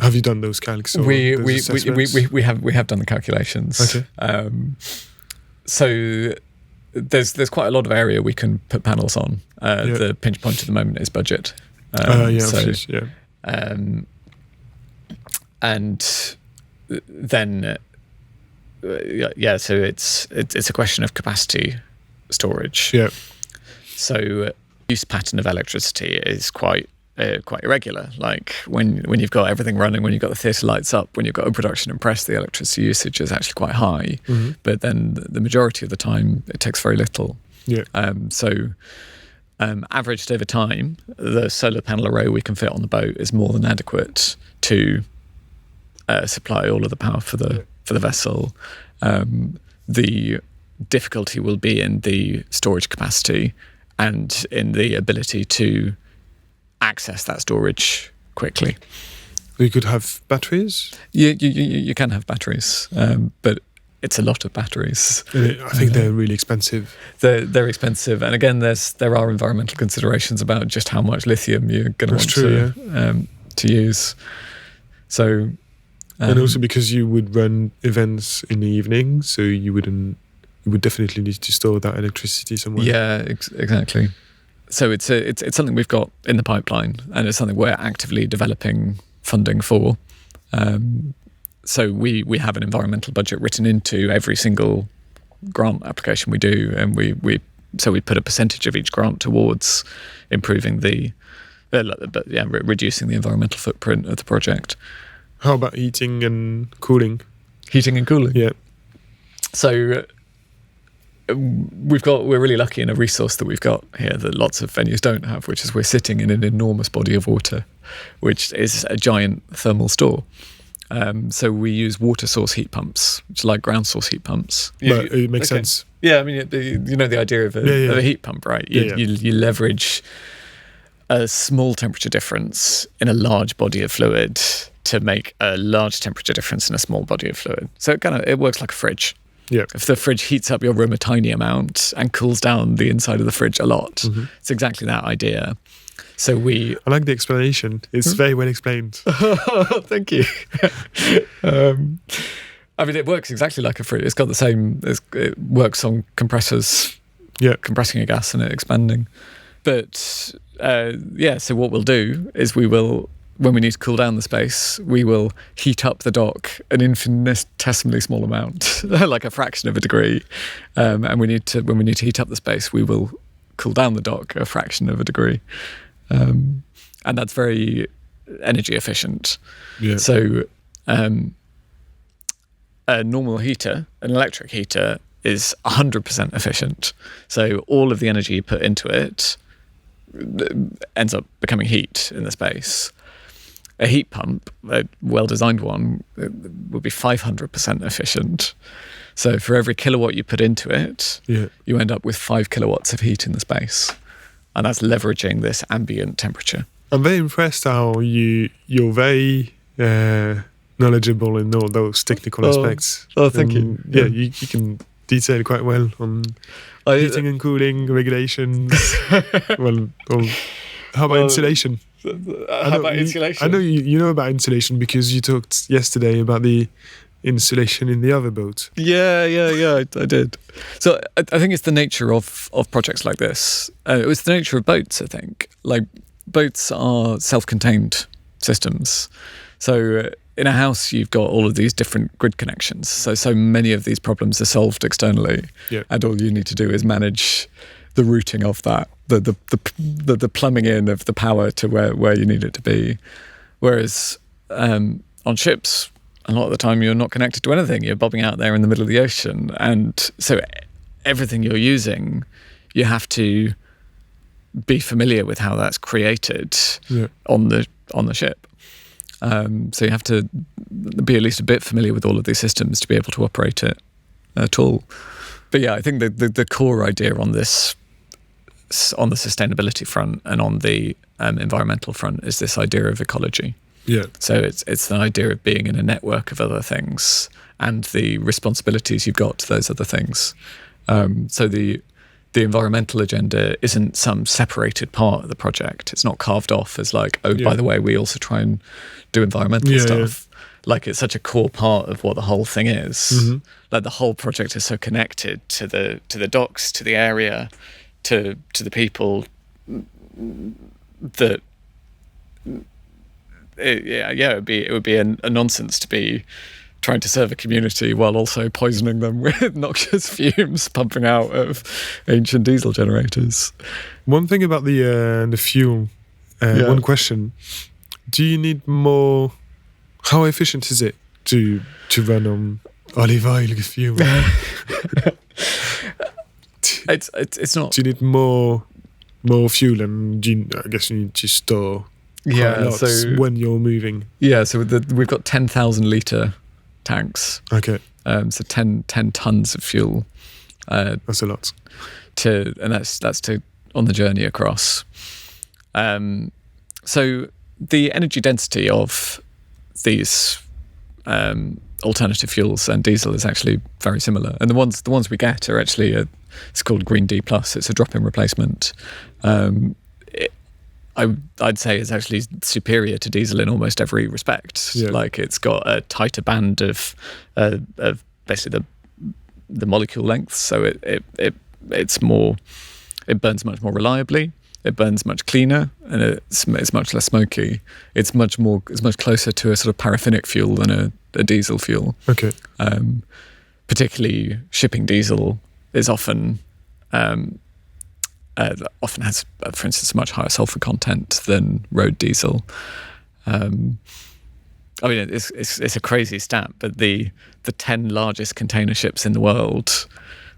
Have you done those calcs? We have done the calculations. Okay. So there's quite a lot of area we can put panels on. The pinch point at the moment is budget. And then so it's a question of capacity storage. Yeah. So use pattern of electricity is quite irregular. Like when you've got everything running, when you've got the theatre lights up, when you've got a production and press, the electricity usage is actually quite high. Mm-hmm. But then the majority of the time, it takes very little. Yeah. Averaged over time, the solar panel array we can fit on the boat is more than adequate to supply all of the power for the vessel. The difficulty will be in the storage capacity and in the ability to access that storage quickly. You could have batteries? You can have batteries, but it's a lot of batteries. I think they're really expensive. They're expensive, and again, there are environmental considerations about just how much lithium you're going to want to use. So, and also because you would run events in the evening, so you would definitely need to store that electricity somewhere. Yeah, exactly. So it's something we've got in the pipeline, and it's something we're actively developing funding for. So we have an environmental budget written into every single grant application we do, and we put a percentage of each grant towards improving reducing the environmental footprint of the project. How about heating and cooling? Heating and cooling. Yeah. So we're really lucky in a resource that we've got here that lots of venues don't have, which is we're sitting in an enormous body of water, which is a giant thermal store. So we use water source heat pumps, which are like ground source heat pumps. But it makes sense. Yeah, I mean, the idea of a heat pump, right? You leverage a small temperature difference in a large body of fluid to make a large temperature difference in a small body of fluid. So it works like a fridge. Yeah. If the fridge heats up your room a tiny amount and cools down the inside of the fridge a lot, it's exactly that idea. So I like the explanation. It's very well explained. Thank you. I mean, it works exactly like a fridge. It's got the same. It works on compressors. Yeah, compressing a gas and it expanding. But so what we'll do is when we need to cool down the space, we will heat up the dock an infinitesimally small amount, like a fraction of a degree. And when we need to heat up the space, we will cool down the dock a fraction of a degree. And that's very energy efficient. Yeah. So a normal heater, an electric heater, is 100% efficient. So all of the energy you put into it ends up becoming heat in the space. A heat pump, a well-designed one, would be 500% efficient. So for every kilowatt you put into it, you end up with 5 kilowatts of heat in the space. And that's leveraging this ambient temperature. I'm very impressed how you're very knowledgeable in all those technical aspects. Oh, thank you. Yeah, you can detail quite well on heating and cooling regulations. How about insulation? How about insulation? I know you know about insulation because you talked yesterday about the insulation in the other boat. Yeah, I did. So I think it's the nature of projects like this. It was the nature of boats, I think. Like, boats are self-contained systems. So in a house, you've got all of these different grid connections. So many of these problems are solved externally. Yeah. And all you need to do is manage the routing of that, the plumbing in of the power to where you need it to be. Whereas on ships, a lot of the time you're not connected to anything. You're bobbing out there in the middle of the ocean. And so everything you're using, you have to be familiar with how that's created on the ship. So you have to be at least a bit familiar with all of these systems to be able to operate it at all. But yeah, I think the core idea on this, on the sustainability front and on the environmental front, is this idea of ecology. Yeah. So it's the idea of being in a network of other things and the responsibilities you've got to those other things. So the environmental agenda isn't some separated part of the project. It's not carved off as like, by the way, we also try and do environmental stuff. Yeah. Like, it's such a core part of what the whole thing is. Mm-hmm. Like, the whole project is so connected to the docks, to the area, to the people, that it would be a nonsense to be trying to serve a community while also poisoning them with noxious fumes pumping out of ancient diesel generators. One thing about the fuel, one question: do you need more? How efficient is it to run on olive oil fuel? It's not. Do you need more fuel, and I guess you need to store quite a lot when you're moving? Yeah, so we've got 10,000 litre tanks. Okay. So 10 tons of fuel. That's a lot. That's on the journey across. So the energy density of these alternative fuels and diesel is actually very similar, and the ones we get are actually it's called Green D+. It's a drop-in replacement. I'd say it's actually superior to diesel in almost every respect. Yeah. Like, it's got a tighter band of basically the molecule length, so it's more. It burns much more reliably. It burns much cleaner, and it's much less smoky. It's much closer to a sort of paraffinic fuel than a diesel fuel. Okay. Particularly shipping diesel is often has, for instance, a much higher sulfur content than road diesel. I mean, it's a crazy stat, but the 10 largest container ships in the world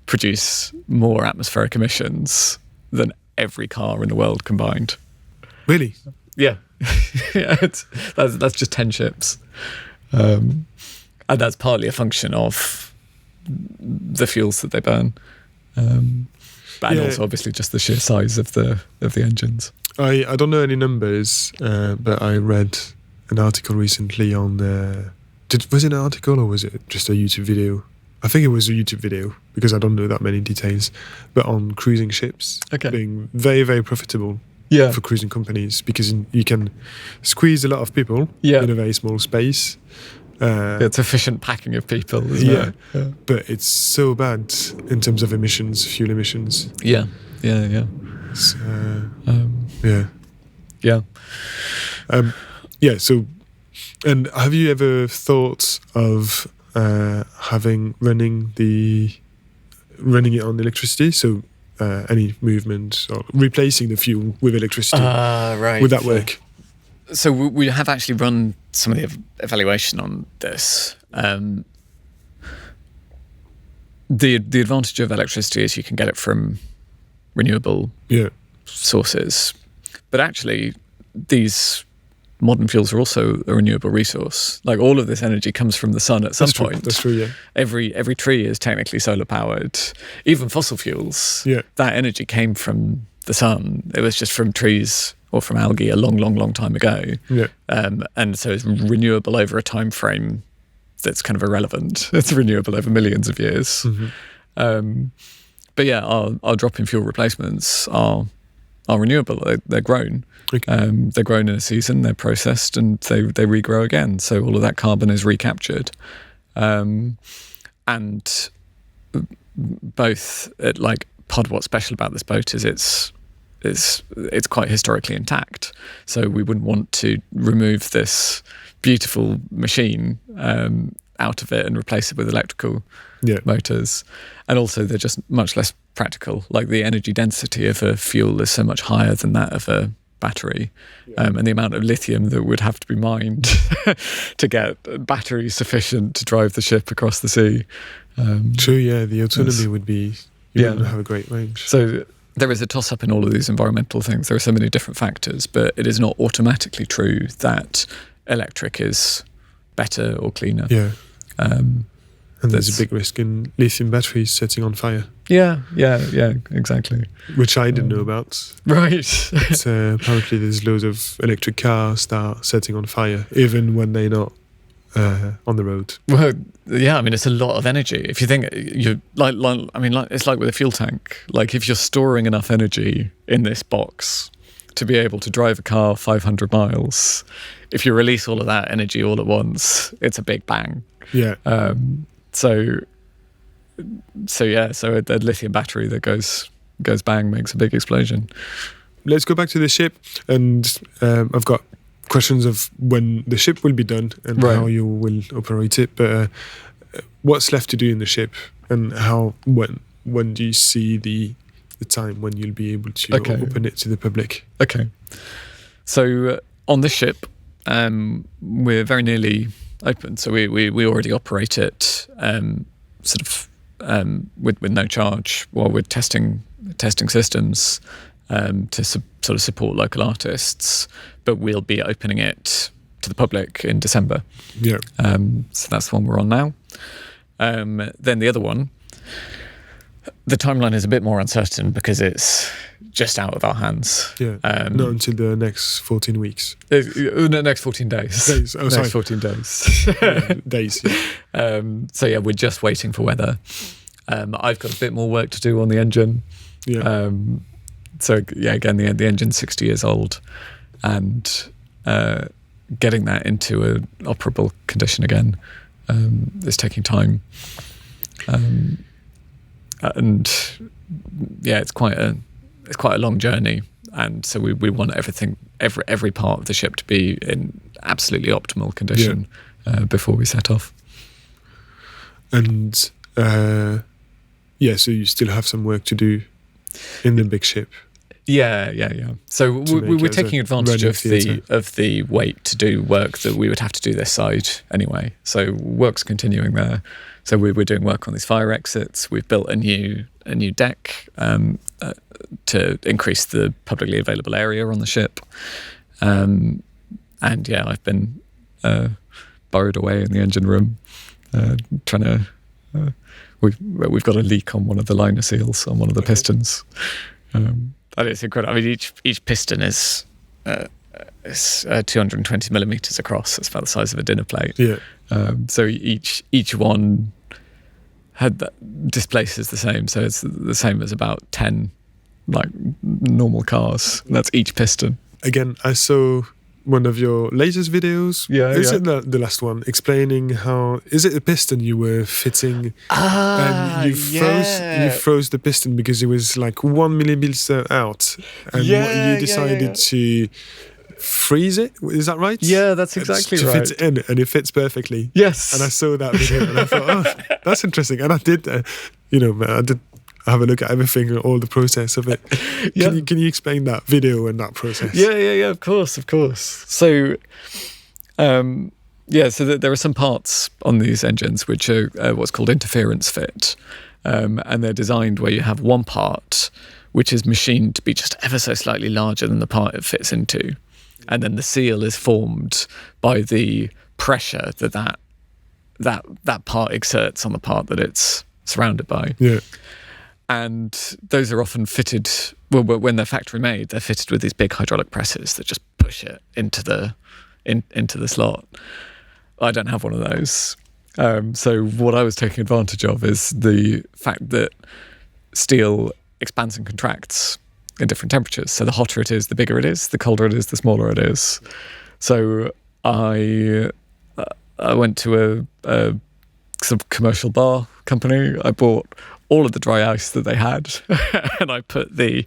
produce more atmospheric emissions than every car in the world combined. Really? Yeah. That's just 10 ships. And that's partly a function of the fuels that they burn. And also obviously just the sheer size of the engines. I don't know any numbers, but I read an article recently on was it an article or was it just a YouTube video? I think it was a YouTube video, because I don't know that many details, but on cruising ships being very, very profitable for cruising companies, because you can squeeze a lot of people in a very small space. It's efficient packing of people, isn't it? Yeah. But it's so bad in terms of emissions, fuel emissions. Yeah. So, and have you ever thought of running it on electricity? So any movement or replacing the fuel with electricity? Right. Would that work? So we have actually run some of the evaluation on this. The advantage of electricity is you can get it from renewable sources, but actually these modern fuels are also a renewable resource. Like all of this energy comes from the sun at some point. That's true. Yeah. Every tree is technically solar powered. Even fossil fuels. Yeah. That energy came from the sun. It was just from trees or from algae a long time ago. Yeah. And so it's renewable over a time frame that's kind of irrelevant. It's renewable over millions of years. Mm-hmm. But yeah, our drop-in fuel replacements are renewable. They're grown. Okay. They're grown in a season, they're processed, and they regrow again. So all of that carbon is recaptured. And both, part of what's special about this boat is it's quite historically intact. So we wouldn't want to remove this beautiful machine out of it and replace it with electrical motors. And also they're just much less practical. Like the energy density of a fuel is so much higher than that of a battery, and the amount of lithium that would have to be mined to get batteries sufficient to drive the ship across the sea. True, yeah, the autonomy would be, you wouldn't have a great range. So there is a toss-up in all of these environmental things. There are so many different factors, but it is not automatically true that electric is better or cleaner. Yeah. And there's a big risk in lithium batteries setting on fire. Yeah, exactly. Which I didn't know about. Right. But, apparently there's loads of electric cars that are setting on fire, even when they're not on the road. Well, yeah, I mean, it's a lot of energy. If you think, it's like with a fuel tank. Like if you're storing enough energy in this box to be able to drive a car 500 miles, if you release all of that energy all at once, it's a big bang. Yeah. So a lithium battery that goes bang makes a big explosion. Let's go back to the ship, and I've got questions of when the ship will be done and how you will operate it. But what's left to do in the ship, and when do you see the time when you'll be able to open it to the public? Okay. So on this ship, we're very nearly open. So we already operate it with no charge while we're testing systems to sort of support local artists, but we'll be opening it to the public in December. Yeah. So that's the one we're on now. Then the other one, the timeline is a bit more uncertain because it's just out of our hands. Yeah. Not until the next 14 weeks. The next 14 days. Next 14 days. Days, yeah. So yeah, we're just waiting for weather. I've got a bit more work to do on the engine. Yeah. So yeah, again, the engine's 60 years old, and getting that into an operable condition again is taking time. And yeah, it's quite a long journey, and so we want every part of the ship to be in absolutely optimal condition before we set off. And so you still have some work to do in the big ship. Yeah. So we're taking advantage of the wait to do work that we would have to do this side anyway. So work's continuing there. So we're doing work on these fire exits. We've built a new deck to increase the publicly available area on the ship. And yeah, I've been burrowed away in the engine room, trying to. We've got a leak on one of the liner seals on one of the pistons. And it's incredible. I mean, each piston is 220 millimeters across. It's about the size of a dinner plate. Yeah. So each one displaces the same. So it's the same as about 10 like normal cars. And that's each piston. Again, I saw one of your latest videos. Is it the last one? Explaining how is it a piston you were fitting? And you froze the piston because it was like 1 millimeter out, and you decided to freeze it. Is that right? Yeah, that's exactly to right. fit in, and it fits perfectly. Yes. And I saw that video, and I thought, oh, that's interesting. And I did, have a look at everything and all the process of it. Yeah. Can you explain that video and that process? Yeah, of course. So, so there are some parts on these engines which are what's called interference fit, and they're designed where you have one part which is machined to be just ever so slightly larger than the part it fits into, and then the seal is formed by the pressure that part exerts on the part that it's surrounded by. Yeah. And those are often fitted, well, when they're factory made, they're fitted with these big hydraulic presses that just push it into the slot. I don't have one of those. So what I was taking advantage of is the fact that steel expands and contracts in different temperatures. So the hotter it is, the bigger it is. The colder it is, the smaller it is. So I went to a sort of commercial bar company. I bought all of the dry ice that they had, and I put this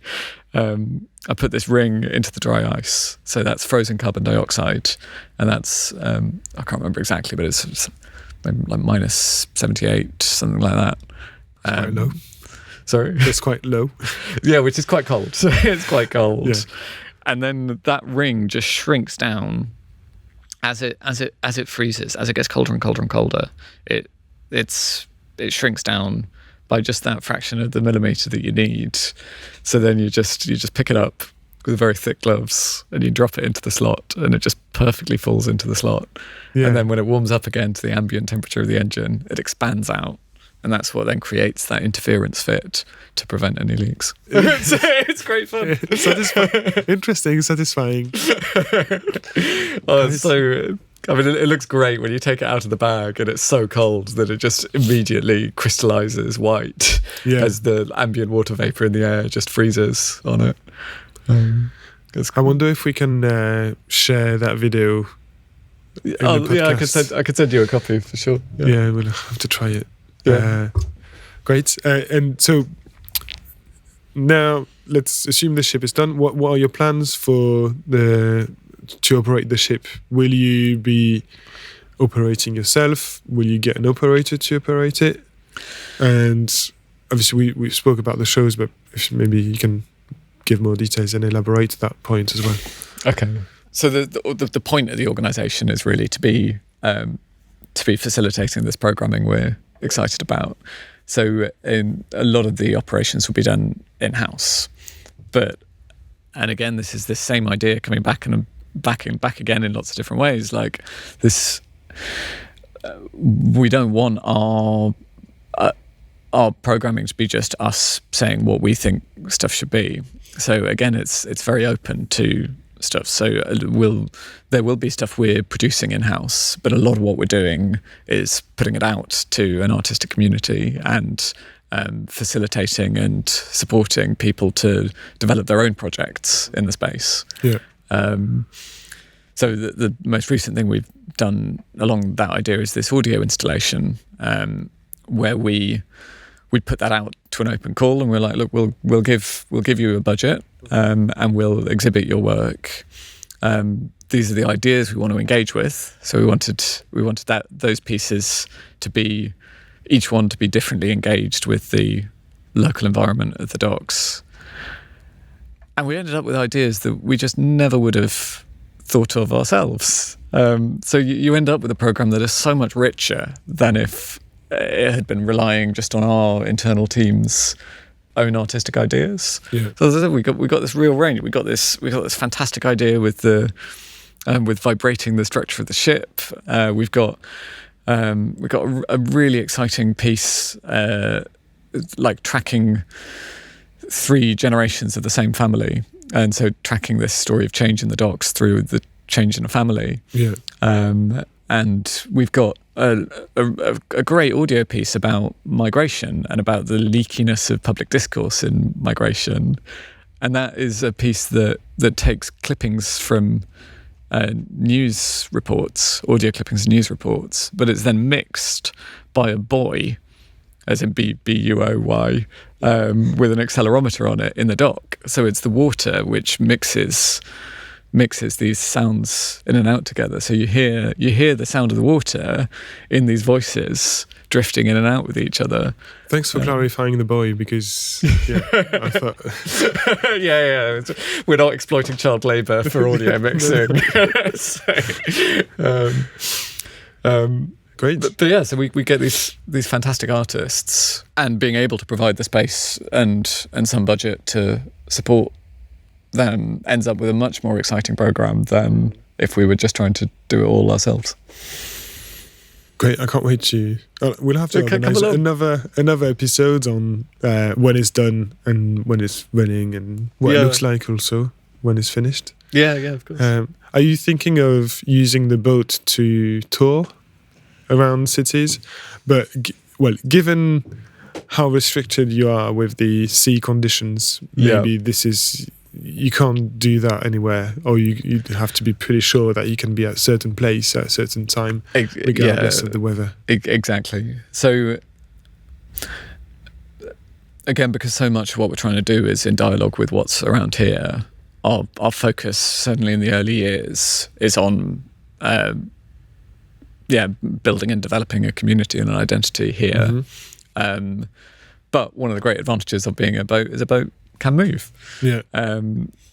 ring into the dry ice. So that's frozen carbon dioxide, and that's I can't remember exactly, but it's like minus 78, something like that. Quite low. Sorry, it's quite low. Yeah, which is quite cold. It's quite cold. Yeah. And then that ring just shrinks down as it freezes, as it gets colder and colder and colder. It shrinks down by just that fraction of the millimeter that you need. So then you just pick it up with very thick gloves and you drop it into the slot, and it just perfectly falls into the slot. Yeah. And then when it warms up again to the ambient temperature of the engine, it expands out. And that's what then creates that interference fit to prevent any leaks. It's great fun. Interesting, satisfying. It looks great when you take it out of the bag, and it's so cold that it just immediately crystallizes white as the ambient water vapor in the air just freezes on it. I wonder if we can share that video. I could send you a copy for sure. Yeah, we'll have to try it. Yeah. Great. And so now let's assume the ship is done. What are your plans to operate the ship? Will you be operating yourself? Will you get an operator to operate it? And obviously we spoke about the shows, but if maybe you can give more details and elaborate that point as well. Okay. So the point of the organisation is really to be facilitating this programming we're excited about. So in a lot of the operations will be done in-house, and again, this is the same idea coming back again in lots of different ways. Like this, we don't want our programming to be just us saying what we think stuff should be. So again, it's very open to stuff. So there will be stuff we're producing in-house, but a lot of what we're doing is putting it out to an artistic community and facilitating and supporting people to develop their own projects in the space. Yeah. So the most recent thing we've done along that idea is this audio installation, where we put that out to an open call, and we're like, look, we'll give you a budget, and we'll exhibit your work. These are the ideas we want to engage with. So we wanted those pieces to be, each one to be differently engaged with the local environment of the docks. And we ended up with ideas that we just never would have thought of ourselves. So you end up with a program that is so much richer than if it had been relying just on our internal team's own artistic ideas. Yeah. So as I said, we got this real range. We got this fantastic idea with with vibrating the structure of the ship. We've got a really exciting piece, like tracking 3 generations of the same family, and so tracking this story of change in the docks through the change in a family. Yeah. And we've got a great audio piece about migration and about the leakiness of public discourse in migration. And that is a piece that takes clippings from news reports, audio clippings and news reports, but it's then mixed by a buoy, as in B-U-O-Y, with an accelerometer on it in the dock. So it's the water which mixes mixes these sounds in and out together. So you hear the sound of the water in these voices drifting in and out with each other. Thanks for clarifying the boy, because I thought we're not exploiting child labour for audio mixing. Great. But so we get these fantastic artists, and being able to provide the space and some budget to support them ends up with a much more exciting programme than if we were just trying to do it all ourselves. Great, I can't wait to... we'll have to organise another episode on when it's done and when it's running, and what it looks like also when it's finished. Yeah, of course. Are you thinking of using the boat to tour around cities? But, given how restricted you are with the sea conditions, maybe this is... You can't do that anywhere, or you have to be pretty sure that you can be at a certain place at a certain time, regardless of the weather. Exactly. So, again, because so much of what we're trying to do is in dialogue with what's around here, our focus, certainly in the early years, is on building and developing a community and an identity here. Mm-hmm. But one of the great advantages of being a boat is a boat can move. Yeah. At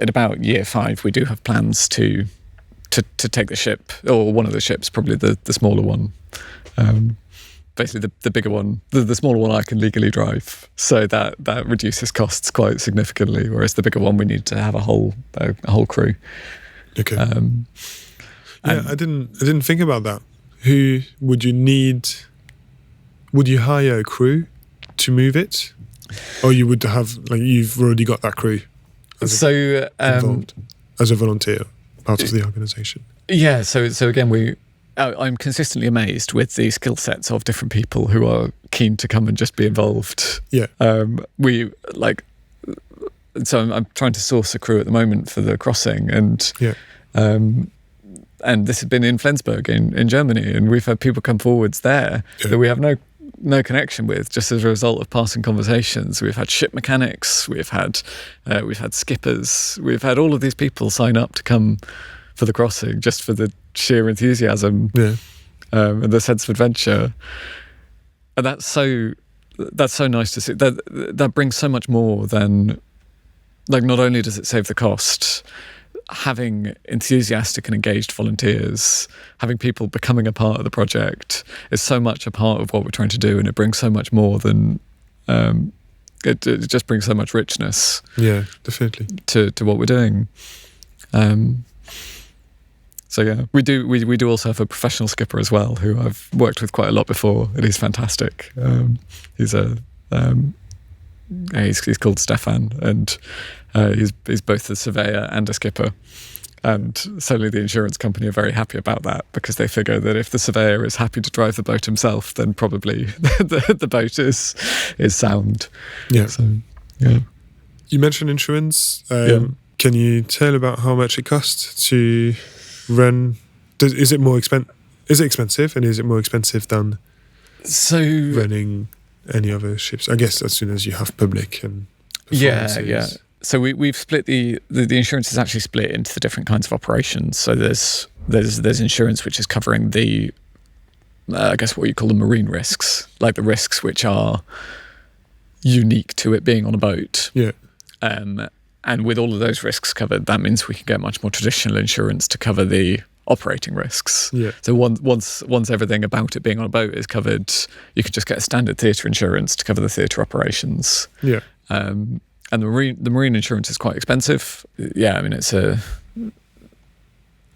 about year 5, we do have plans to take the ship, or one of the ships, probably the smaller one. Basically, the bigger one, the smaller one, I can legally drive, so that reduces costs quite significantly. Whereas the bigger one, we need to have a whole crew. Okay. I didn't think about that. Who would you need? Would you hire a crew to move it, or you would have you've already got that crew involved as a volunteer, part of the organisation? Yeah. So again, I'm consistently amazed with the skill sets of different people who are keen to come and just be involved. Yeah. So I'm trying to source a crew at the moment for the crossing, and and this has been in Flensburg in Germany, and we've had people come forwards there that we have no connection with, just as a result of passing conversations. We've had ship mechanics, we've had skippers, we've had all of these people sign up to come for the crossing just for the sheer enthusiasm and the sense of adventure. And that's so nice to see. That brings so much more than, not only does it save the cost, having enthusiastic and engaged volunteers, having people becoming a part of the project is so much a part of what we're trying to do, and it brings so much more than it just brings so much richness. Yeah, definitely. To what we're doing. We do also have a professional skipper as well, who I've worked with quite a lot before, and he's fantastic. He's called Stefan, and he's both a surveyor and a skipper. And certainly the insurance company are very happy about that, because they figure that if the surveyor is happy to drive the boat himself, then probably the boat is sound. Yeah. So, yeah. You mentioned insurance. Can you tell about how much it costs to run? Is it expensive, and is it more expensive than running any other ships? I guess as soon as you have public and performances. Yeah. So we've split the insurance is actually split into the different kinds of operations. So there's insurance which is covering the I guess what you call the marine risks, like the risks which are unique to it being on a boat. Yeah. And with all of those risks covered, that means we can get much more traditional insurance to cover the operating risks. Yeah. So once everything about it being on a boat is covered, you can just get a standard theatre insurance to cover the theatre operations. Yeah. And the marine insurance is quite expensive. Yeah, I mean it's a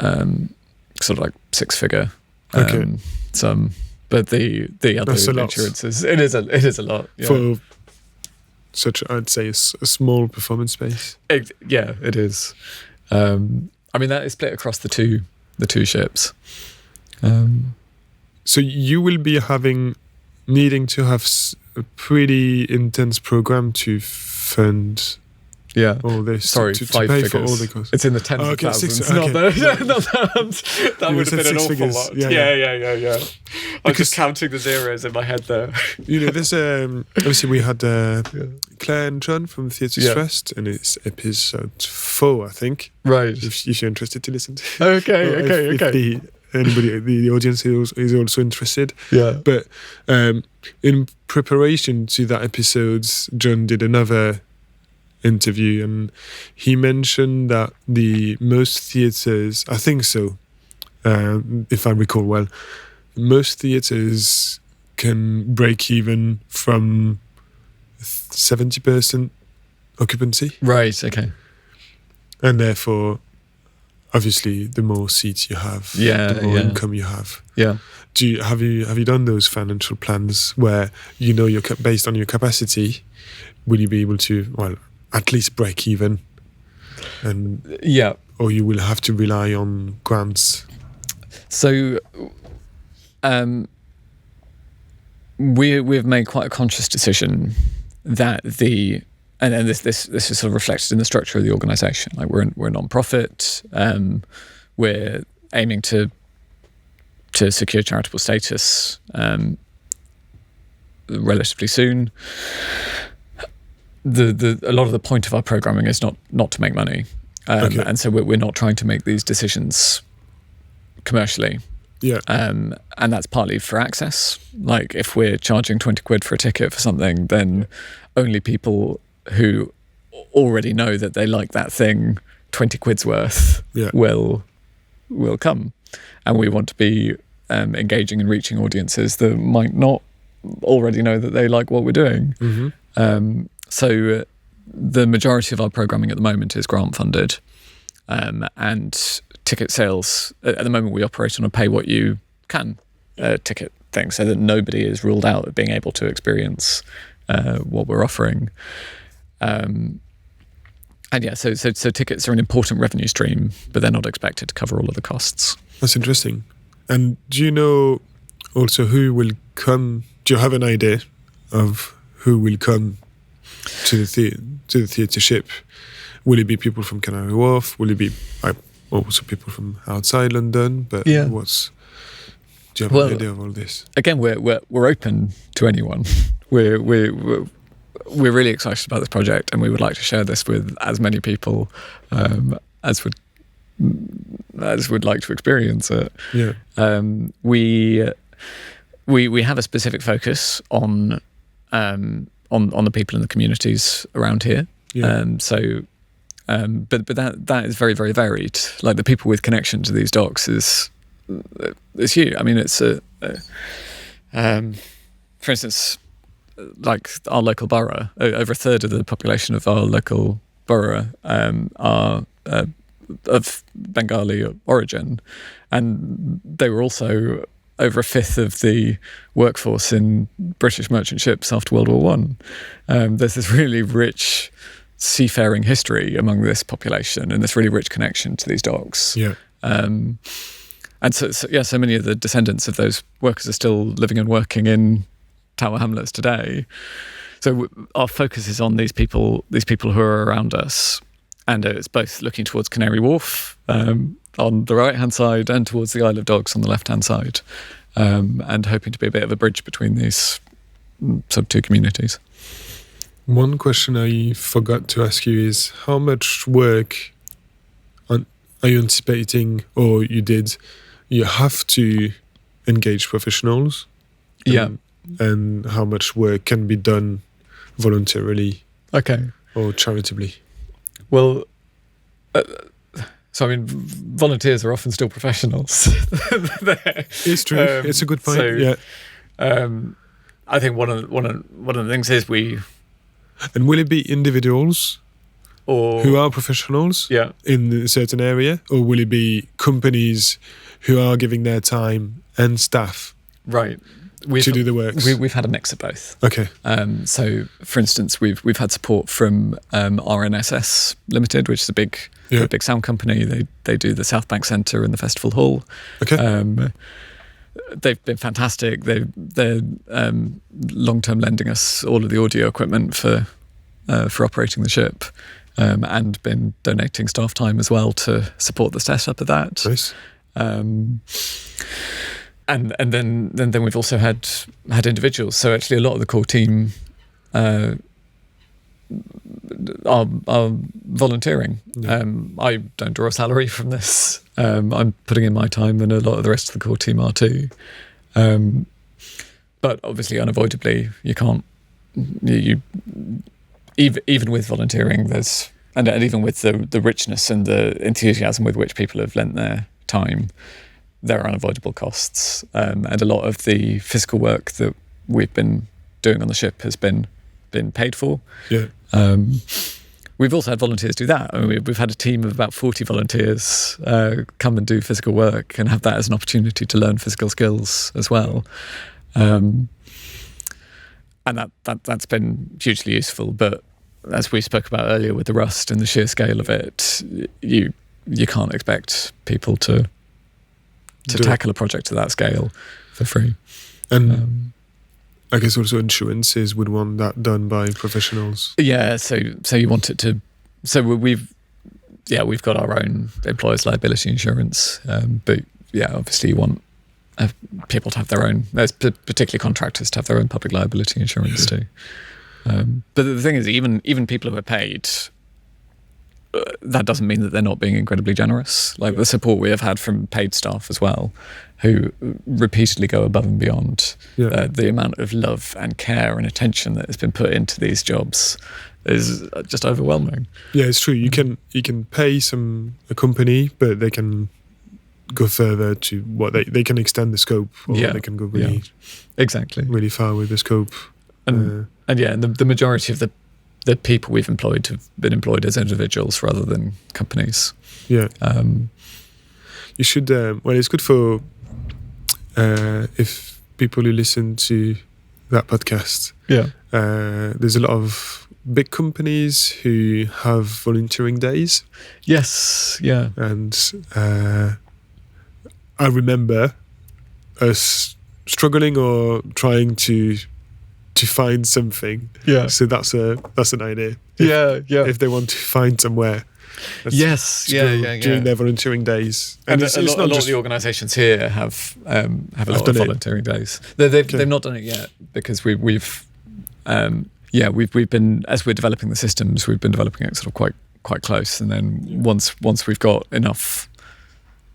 sort of like 6-figure sum, but the other insurances it is a lot. Yeah. For such, I'd say, a small performance space. It is. I mean that is split across the two ships. So you will be needing to have a pretty intense program to fund Yeah. all this Sorry, to 5 pay figures. for all the costs. It's in the tens of Okay, thousands. 6, Not okay. the, not that would have said been an 6 awful figures. lot. Yeah. I'm Because- just counting the zeros in my head there. There's obviously we had Claire and John from Theatres Yeah. First, and it's episode 4, I think. Right. If you're interested to listen to. Okay. If anybody, the audience is also interested. Yeah. But in preparation to that episode, John did another interview, and he mentioned that the most theatres, I think so, if I recall well, most theatres can break even from 70% occupancy, Right. Okay. and therefore, obviously, the more seats you have, the more income you have. Yeah. Have you done those financial plans where you're based on your capacity? Will you be able to at least break even, or you will have to rely on grants? So, we've made quite a conscious decision that and this is sort of reflected in the structure of the organisation. Like we're a non-profit. We're aiming to secure charitable status relatively soon. A lot of the point of our programming is not to make money, and so we're not trying to make these decisions commercially. Yeah. And that's partly for access. Like if we're charging 20 quid for a ticket for something, then only people who already know that they like that thing 20 quid's worth will come. And we want to be engaging and reaching audiences that might not already know that they like what we're doing. Mm-hmm. So the majority of our programming at the moment is grant funded, and ticket sales. At the moment, we operate on a pay what you can ticket thing, so that nobody is ruled out of being able to experience what we're offering. So tickets are an important revenue stream, but they're not expected to cover all of the costs. That's interesting. And do you know also who will come? Do you have an idea of who will come to the Theatreship? Will it be people from Canary Wharf? Will it be also people from outside London? But do you have an idea of all this? Again, we're open to anyone. We're really excited about this project, and we would like to share this with as many people as would like to experience it. Yeah. We have a specific focus on the people in the communities around here. Yeah. But that is very, very varied. Like the people with connection to these docks is huge. I mean, it's for instance, like our local borough, over a third of the population of our local borough are of Bengali origin, and they were also over a fifth of the workforce in British merchant ships after World War One. There's this really rich seafaring history among this population, and this really rich connection to these docks. Yeah. And so many of the descendants of those workers are still living and working in Tower Hamlets today. So our focus is on these people who are around us, and it's both looking towards Canary Wharf on the right-hand side and towards the Isle of Dogs on the left-hand side, and hoping to be a bit of a bridge between these sort of two communities. One question I forgot to ask you is how much work are you anticipating, or you have to engage professionals? And how much work can be done voluntarily or charitably? Well, so I mean, volunteers are often still professionals. It's true. It's a good point. I think one of the things is And will it be individuals who are professionals in a certain area, or will it be companies who are giving their time and staff to do the works? We've had a mix of both. Okay. So, for instance, we've had support from RNSS Limited, which is a big sound company. They do the South Bank Centre and the Festival Hall. Okay. They've been fantastic. They're long-term lending us all of the audio equipment for operating the ship. and been donating staff time as well to support the setup of that. Nice. And then we've also had individuals. So actually, a lot of the core team are volunteering. Yeah. I don't draw a salary from this. I'm putting in my time, and a lot of the rest of the core team are too. But obviously, unavoidably, you can't. Even with volunteering, there's and even with the richness and the enthusiasm with which people have lent their time, there are unavoidable costs, and a lot of the physical work that we've been doing on the ship has been paid for. Yeah. We've also had volunteers do that. I mean, we've had a team of about 40 volunteers come and do physical work and have that as an opportunity to learn physical skills as well. And that's been hugely useful. But as we spoke about earlier with the rust and the sheer scale of it, you can't expect people to tackle a project of that scale for free. And I guess also insurances would want that done by professionals. Yeah, so you want it to. So we've got our own employers' liability insurance, but yeah, obviously you want people to have their own. There's particularly contractors to have their own public liability insurance too. But the thing is, even people who are paid, that doesn't mean that they're not being incredibly generous. Like the support we have had from paid staff as well, who repeatedly go above and beyond. The amount of love and care and attention that has been put into these jobs is just overwhelming. Yeah, it's true. You can pay a company, but they can go further to what they can extend the scope, or they can go really far with the scope. And the majority of the people we've employed have been employed as individuals rather than companies. Yeah. You should. Well, it's good for if people who listen to that podcast. Yeah. There's a lot of big companies who have volunteering days. Yes. Yeah. And I remember us struggling or trying to find something. Yeah. So that's an idea. If they want to find somewhere. During their volunteering days, and a lot of the organisations here have a lot of volunteering days. They've not done it yet because we've been, as we're developing the systems, we've been developing it sort of quite close, and then once we've got enough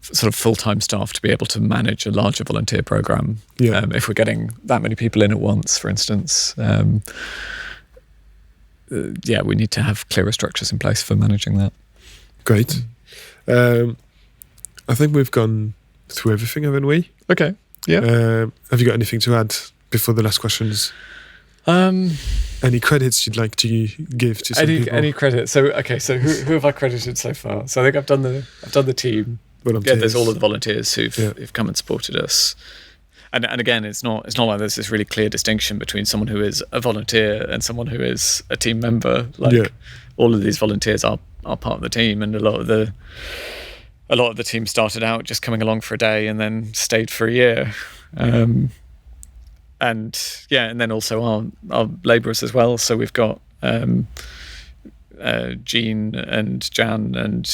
sort of full-time staff to be able to manage a larger volunteer program, if we're getting that many people in at once, for instance, we need to have clearer structures in place for managing that. Great. I think we've gone through everything, haven't we? Okay. Yeah. Have you got anything to add before the last questions? Any credits you'd like to give to some people? Any credit? So who have I credited so far? So I think I've done the team. Volunteers. Yeah, there's all of the volunteers who've come and supported us. And again, it's not like there's this really clear distinction between someone who is a volunteer and someone who is a team member. All of these volunteers are part of the team, and a lot of the team started out just coming along for a day and then stayed for a year. And then also our labourers as well. So we've got Jean and Jan and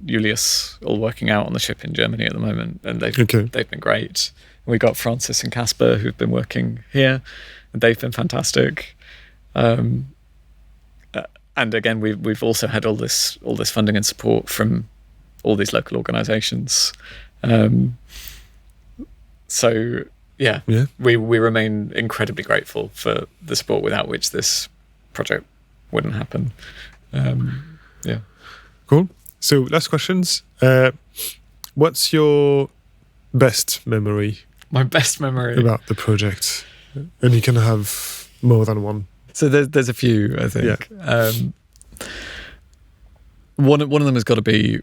Julius all working out on the ship in Germany at the moment, and they've been great. We got Francis and Casper who've been working here, and they've been fantastic. And again, we've also had all this funding and support from all these local organisations. We remain incredibly grateful for the support, without which this project wouldn't happen. Cool. So last questions. What's your best memory? My best memory about the project, and you can have more than one. So there's a few, I think. Yeah. One of them has got to be.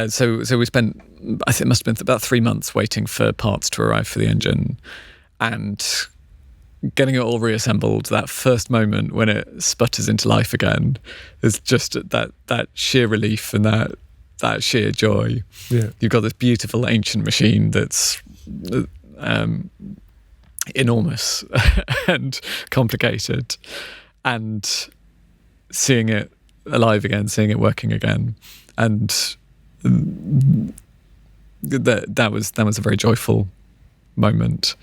So we spent, I think it must have been about 3 months waiting for parts to arrive for the engine, and getting it all reassembled. That first moment when it sputters into life again is just that sheer relief and that sheer joy. Yeah. You've got this beautiful ancient machine that's enormous and complicated, and seeing it alive again, seeing it working again, and that was a very joyful moment.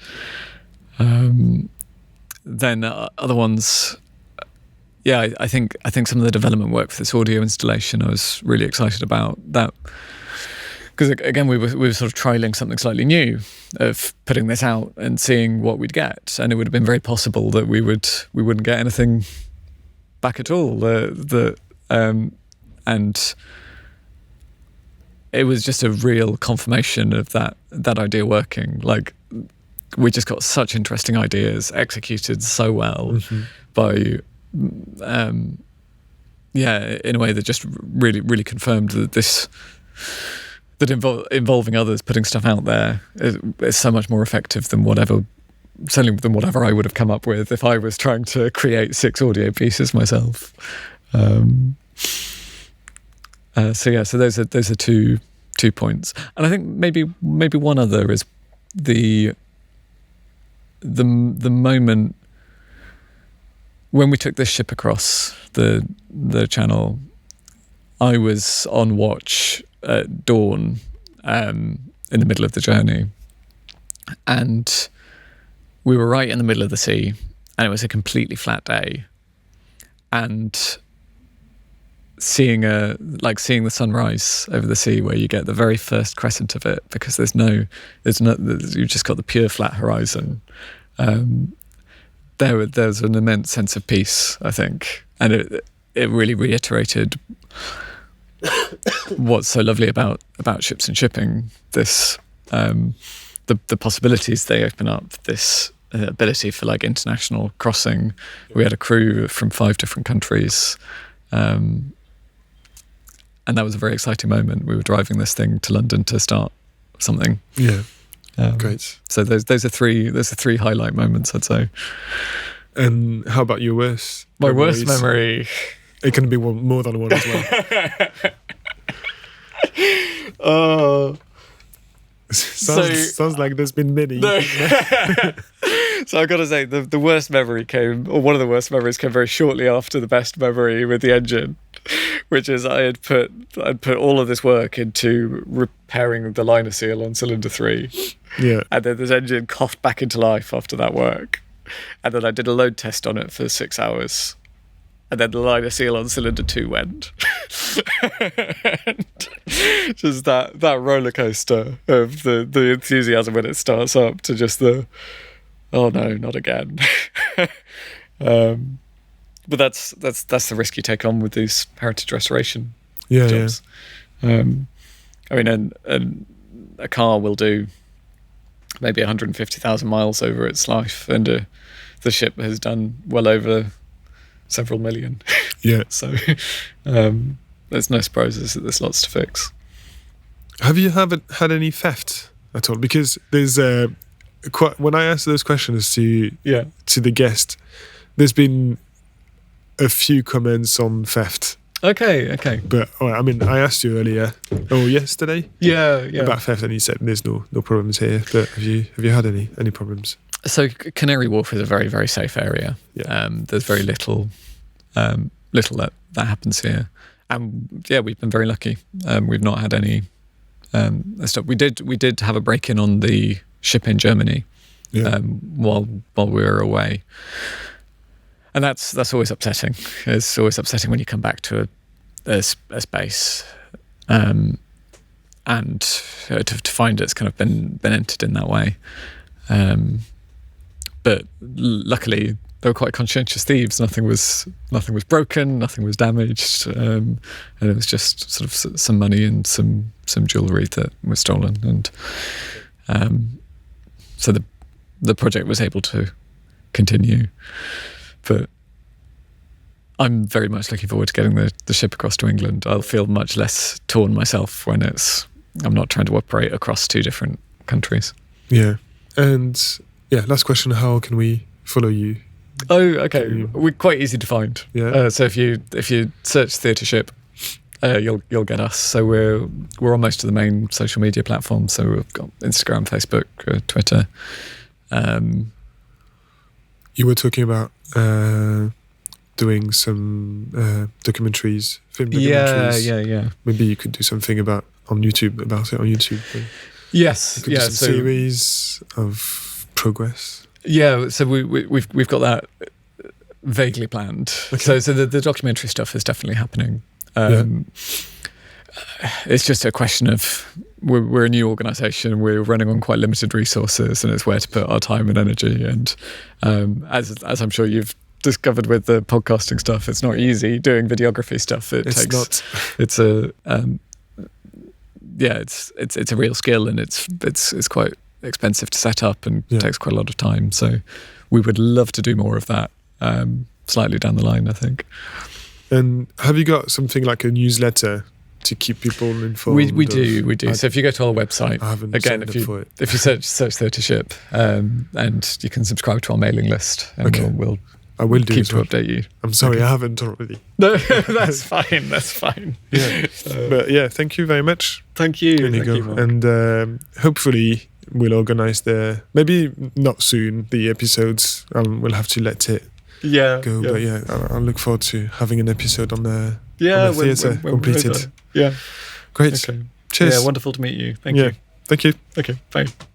Then other ones, I think some of the development work for this audio installation I was really excited about that, because again we were sort of trialing something slightly new of putting this out and seeing what we'd get, and it would have been very possible that we wouldn't get anything back at all. And it was just a real confirmation of that idea working. Like, we just got such interesting ideas executed so well by in a way that just really confirmed that involving others, putting stuff out there is so much more effective than whatever I would have come up with if I was trying to create 6 audio pieces myself. So those are two points, and I think maybe one other is the moment when we took this ship across the channel. I was on watch at dawn in the middle of the journey, and we were right in the middle of the sea, and it was a completely flat day, and seeing the sunrise over the sea, where you get the very first crescent of it, because there's no you've just got the pure flat horizon. There's an immense sense of peace, I think, and it really reiterated what's so lovely about ships and shipping. This the possibilities they open up, this ability for like international crossing. We had a crew from 5 different countries. And that was a very exciting moment. We were driving this thing to London to start something. Yeah, great. So those are three highlight moments, I'd say. And how about your worst? My worst memory. It can be more than one as well. Sounds like there's been many. No. So I've got to say, the worst memory came, or one of the worst memories came very shortly after the best memory with the engine, which is I'd put all of this work into repairing the liner seal on cylinder 3. Yeah. And then this engine coughed back into life after that work. And then I did a load test on it for 6 hours. And then the liner seal on cylinder 2 went. Just that roller coaster of the enthusiasm when it starts up to just oh no, not again. But that's the risk you take on with these heritage restoration jobs. Yeah. I mean, a car will do maybe 150,000 miles over its life, and the ship has done well over several million. Yeah. So there's no surprises that there's lots to fix. Have you had any theft at all? Because there's when I asked those questions to the guest, there's been a few comments on theft. Okay. But I mean, I asked you earlier, yesterday, about theft, and you said there's no problems here. But have you had any problems? So Canary Wharf is a very, very safe area. Yeah. There's very little that happens here, and we've been very lucky. We've not had any stuff. We did have a break-in on the ship in Germany while we were away, and that's always upsetting. It's always upsetting when you come back to a space and to find it's kind of been entered in that way. But luckily, they were quite conscientious thieves. Nothing was broken, nothing was damaged, and it was just sort of some money and some jewellery that was stolen. And so the project was able to continue. But I'm very much looking forward to getting the ship across to England. I'll feel much less torn myself when I'm not trying to operate across 2 different countries. Yeah, and last question: how can we follow you? Oh, okay. We're quite easy to find. Yeah. So if you search Theatreship, you'll get us. So we're on most of the main social media platforms. So we've got Instagram, Facebook, Twitter. You were talking about the doing some documentaries, film documentaries. Yeah. Maybe you could do something about it on YouTube. Yes, you could do some series of progress. Yeah, so we've got that vaguely planned. Okay. So the documentary stuff is definitely happening. It's just a question of we're a new organisation. We're running on quite limited resources, and it's where to put our time and energy. And as I'm sure you've discovered with the podcasting stuff, it's not easy doing videography stuff. It's a real skill, and it's quite expensive to set up and takes quite a lot of time. So we would love to do more of that slightly down the line, I think. And have you got something like a newsletter to keep people informed? We do. So if you go to our website, again, if you search Theatreship, and you can subscribe to our mailing list, and I will keep to update you. I'm sorry, I haven't already. No, that's fine. That's fine. Yeah, but thank you very much. Thank you, Inigo. Thank you, Marc. And hopefully we'll organise maybe not soon, the episodes. We'll have to let it go. But I look forward to having an episode on the theatre completed. Yeah. Great. Okay. Cheers. Yeah, wonderful to meet you. Thank you. Thank you. Okay, bye.